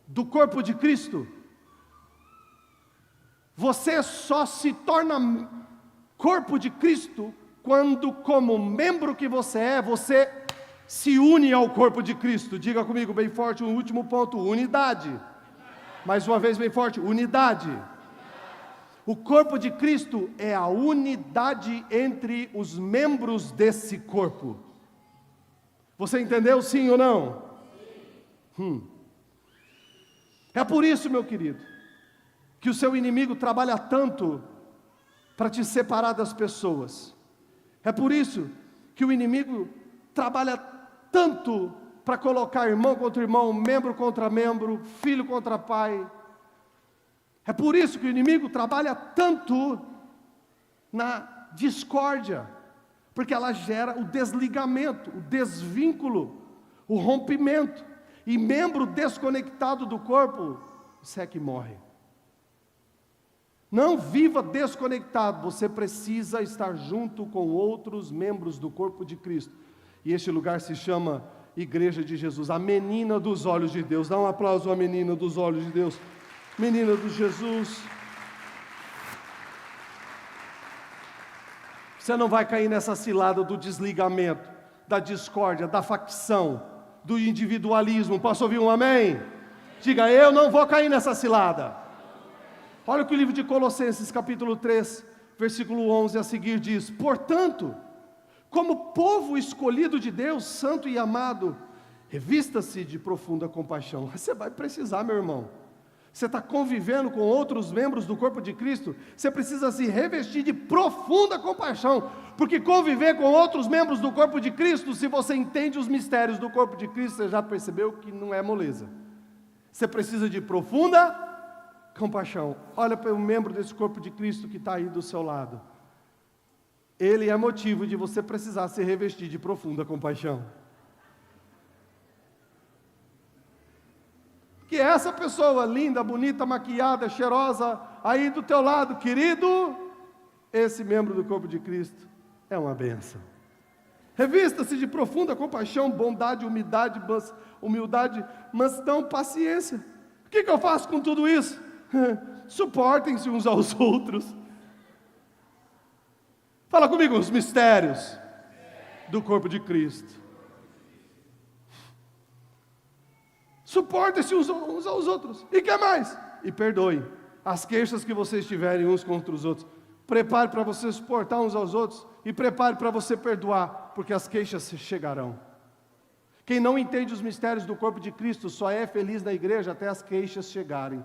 do corpo de Cristo. Você só se torna corpo de Cristo quando, como membro que você se une ao corpo de Cristo. Diga comigo bem forte o último ponto, unidade. Mais uma vez bem forte, unidade. O corpo de Cristo é a unidade entre os membros desse corpo. Você entendeu, sim ou não? É por isso, meu querido, que o seu inimigo trabalha tanto para te separar das pessoas. É por isso que o inimigo trabalha tanto para colocar irmão contra irmão, membro contra membro, filho contra pai. É por isso que o inimigo trabalha tanto na discórdia, porque ela gera o desligamento, o desvínculo, o rompimento. E membro desconectado do corpo, isso é que morre. Não viva desconectado, você precisa estar junto com outros membros do corpo de Cristo. E este lugar se chama Igreja de Jesus, a menina dos olhos de Deus. Dá um aplauso à menina dos olhos de Deus. Menina de Jesus. Você não vai cair nessa cilada do desligamento. da discórdia, da facção, do individualismo. Posso ouvir um amém? Diga, eu não vou cair nessa cilada. Olha o que o livro de Colossenses, capítulo 3, versículo 11 a seguir diz: portanto, como povo escolhido de Deus, santo e amado, revista-se de profunda compaixão. Você vai precisar, meu irmão. Você está convivendo com outros membros do corpo de Cristo, você precisa se revestir de profunda compaixão, porque conviver com outros membros do corpo de Cristo, se você entende os mistérios do corpo de Cristo, você já percebeu que não é moleza. Você precisa de profunda compaixão. Olha para o membro desse corpo de Cristo que está aí do seu lado. Ele é motivo de você precisar se revestir de profunda compaixão. Que essa pessoa linda, bonita, maquiada, cheirosa, aí do teu lado, querido, esse membro do corpo de Cristo é uma bênção. Revista-se de profunda compaixão, bondade, humildade, mansidão, paciência. O que eu faço com tudo isso? Suportem-se uns aos outros. Fala comigo, os mistérios do corpo de Cristo. Suportem-se uns aos outros. E que mais? E perdoem as queixas que vocês tiverem uns contra os outros. Prepare para você suportar uns aos outros. E prepare para você perdoar, porque as queixas chegarão. Quem não entende os mistérios do corpo de Cristo só é feliz na igreja até as queixas chegarem.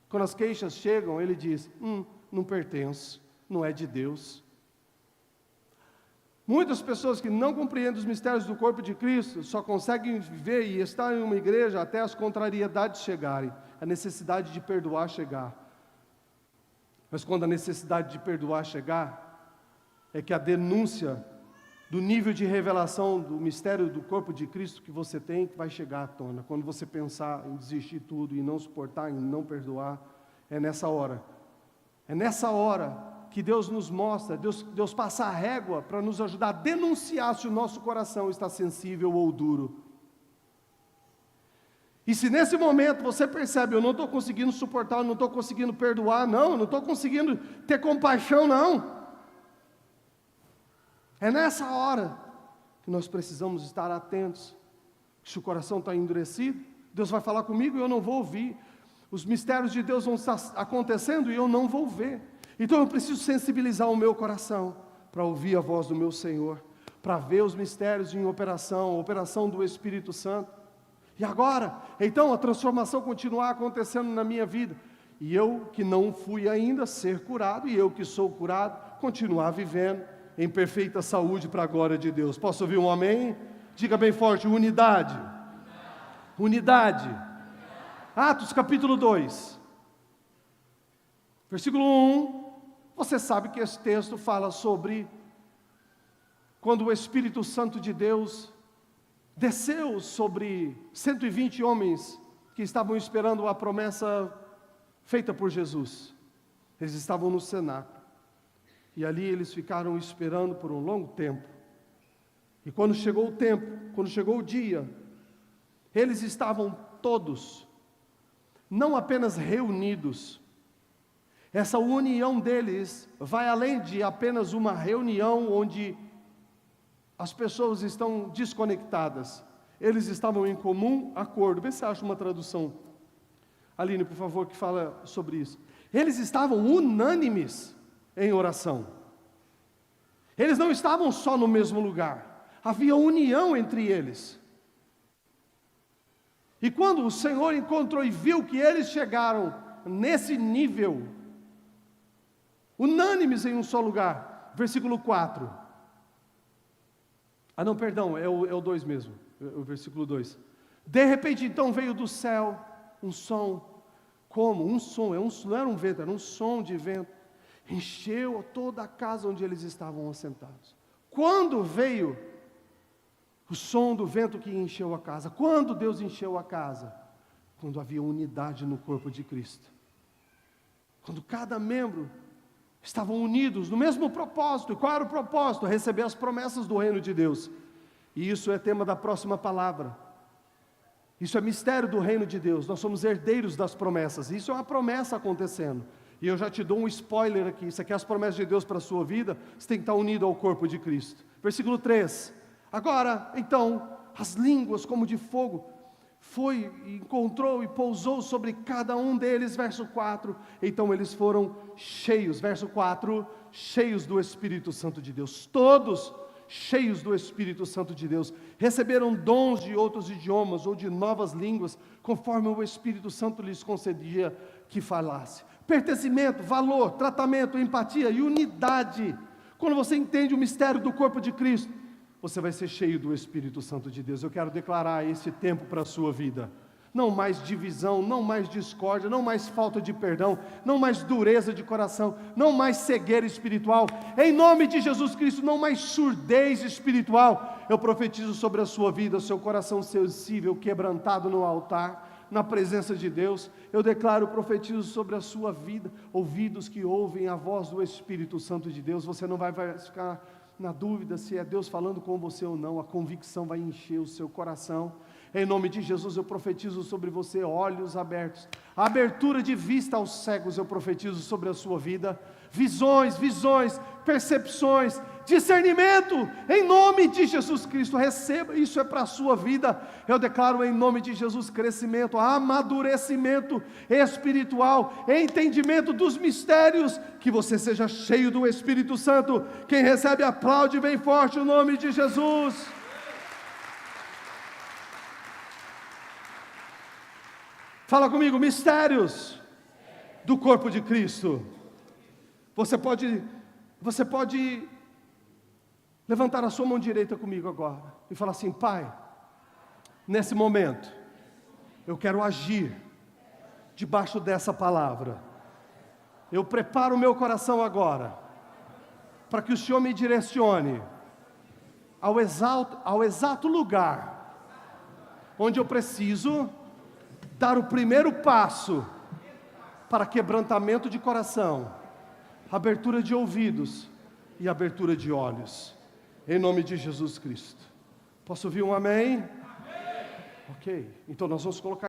Quando as queixas chegam, ele diz: não pertenço, não é de Deus. Muitas pessoas que não compreendem os mistérios do corpo de Cristo só conseguem viver e estar em uma igreja até as contrariedades chegarem, a necessidade de perdoar chegar. Mas quando a necessidade de perdoar chegar, é que a denúncia do nível de revelação do mistério do corpo de Cristo que você tem, que vai chegar à tona. Quando você pensar em desistir tudo, e não suportar, em não perdoar, é nessa hora. É nessa hora que Deus nos mostra, Deus passa a régua para nos ajudar a denunciar se o nosso coração está sensível ou duro. E se nesse momento você percebe, eu não estou conseguindo suportar, eu não estou conseguindo perdoar, não, eu não estou conseguindo ter compaixão, não. É nessa hora que nós precisamos estar atentos. Se o coração está endurecido, Deus vai falar comigo e eu não vou ouvir. Os mistérios de Deus vão estar acontecendo e eu não vou ver. Então eu preciso sensibilizar o meu coração para ouvir a voz do meu Senhor, para ver os mistérios em operação, a operação do Espírito Santo. E agora, então a transformação continuar acontecendo na minha vida. E eu que não fui ainda ser curado, e eu que sou curado, continuar vivendo em perfeita saúde para a glória de Deus. Posso ouvir um amém? Diga bem forte, unidade. Unidade. Atos capítulo 2. Versículo 1. Você sabe que esse texto fala sobre quando o Espírito Santo de Deus desceu sobre 120 homens que estavam esperando a promessa feita por Jesus. Eles estavam no cenáculo. E ali eles ficaram esperando por um longo tempo. E quando chegou o tempo, quando chegou o dia, eles estavam todos, não apenas reunidos. Essa união deles vai além de apenas uma reunião onde as pessoas estão desconectadas. Eles estavam em comum acordo. Vê se acha uma tradução, Aline, por favor, que fala sobre isso. Eles estavam unânimes em oração. Eles não estavam só no mesmo lugar. Havia união entre eles. E quando o Senhor encontrou e viu que eles chegaram nesse nível, unânimes em um só lugar, versículo 4. Ah não, perdão, é o 2 mesmo, o versículo 2. De repente então veio do céu um som, como? Um som, não era um vento, era um som de vento, encheu toda a casa onde eles estavam assentados. Quando veio o som do vento que encheu a casa? Quando Deus encheu a casa? Quando havia unidade no corpo de Cristo. Quando cada membro estavam unidos no mesmo propósito. E qual era o propósito? Receber as promessas do reino de Deus. E isso é tema da próxima palavra. Isso é mistério do reino de Deus. Nós somos herdeiros das promessas. Isso é uma promessa acontecendo. E eu já te dou um spoiler aqui. Isso aqui é as promessas de Deus para a sua vida. Você tem que estar unido ao corpo de Cristo. Versículo 3. Agora, então, as línguas como de fogo foi, encontrou e pousou sobre cada um deles, verso 4, então eles foram cheios, verso 4, cheios do Espírito Santo de Deus, todos cheios do Espírito Santo de Deus, receberam dons de outros idiomas ou de novas línguas, conforme o Espírito Santo lhes concedia que falasse. Pertencimento, valor, tratamento, empatia e unidade. Quando você entende o mistério do corpo de Cristo, você vai ser cheio do Espírito Santo de Deus. Eu quero declarar esse tempo para a sua vida. Não mais divisão, não mais discórdia, não mais falta de perdão, não mais dureza de coração, não mais cegueira espiritual. Em nome de Jesus Cristo, não mais surdez espiritual. Eu profetizo sobre a sua vida, seu coração sensível, quebrantado no altar, na presença de Deus. Eu declaro, profetizo sobre a sua vida, ouvidos que ouvem a voz do Espírito Santo de Deus. Você não vai ficar na dúvida se é Deus falando com você ou não. A convicção vai encher o seu coração. Em nome de Jesus eu profetizo sobre você olhos abertos, abertura de vista aos cegos. Eu profetizo sobre a sua vida, visões, percepções, discernimento, em nome de Jesus Cristo. Receba, isso é para a sua vida. Eu declaro em nome de Jesus crescimento, amadurecimento espiritual, entendimento dos mistérios, que você seja cheio do Espírito Santo. Quem recebe aplaude bem forte o nome de Jesus. Fala comigo, mistérios do corpo de Cristo. Você pode levantar a sua mão direita comigo agora e falar assim: Pai, nesse momento, eu quero agir debaixo dessa palavra. Eu preparo o meu coração agora, para que o Senhor me direcione ao exato lugar, onde eu preciso dar o primeiro passo para quebrantamento de coração, abertura de ouvidos e abertura de olhos, em nome de Jesus Cristo. Posso ouvir um amém? Amém. Ok, então nós vamos colocar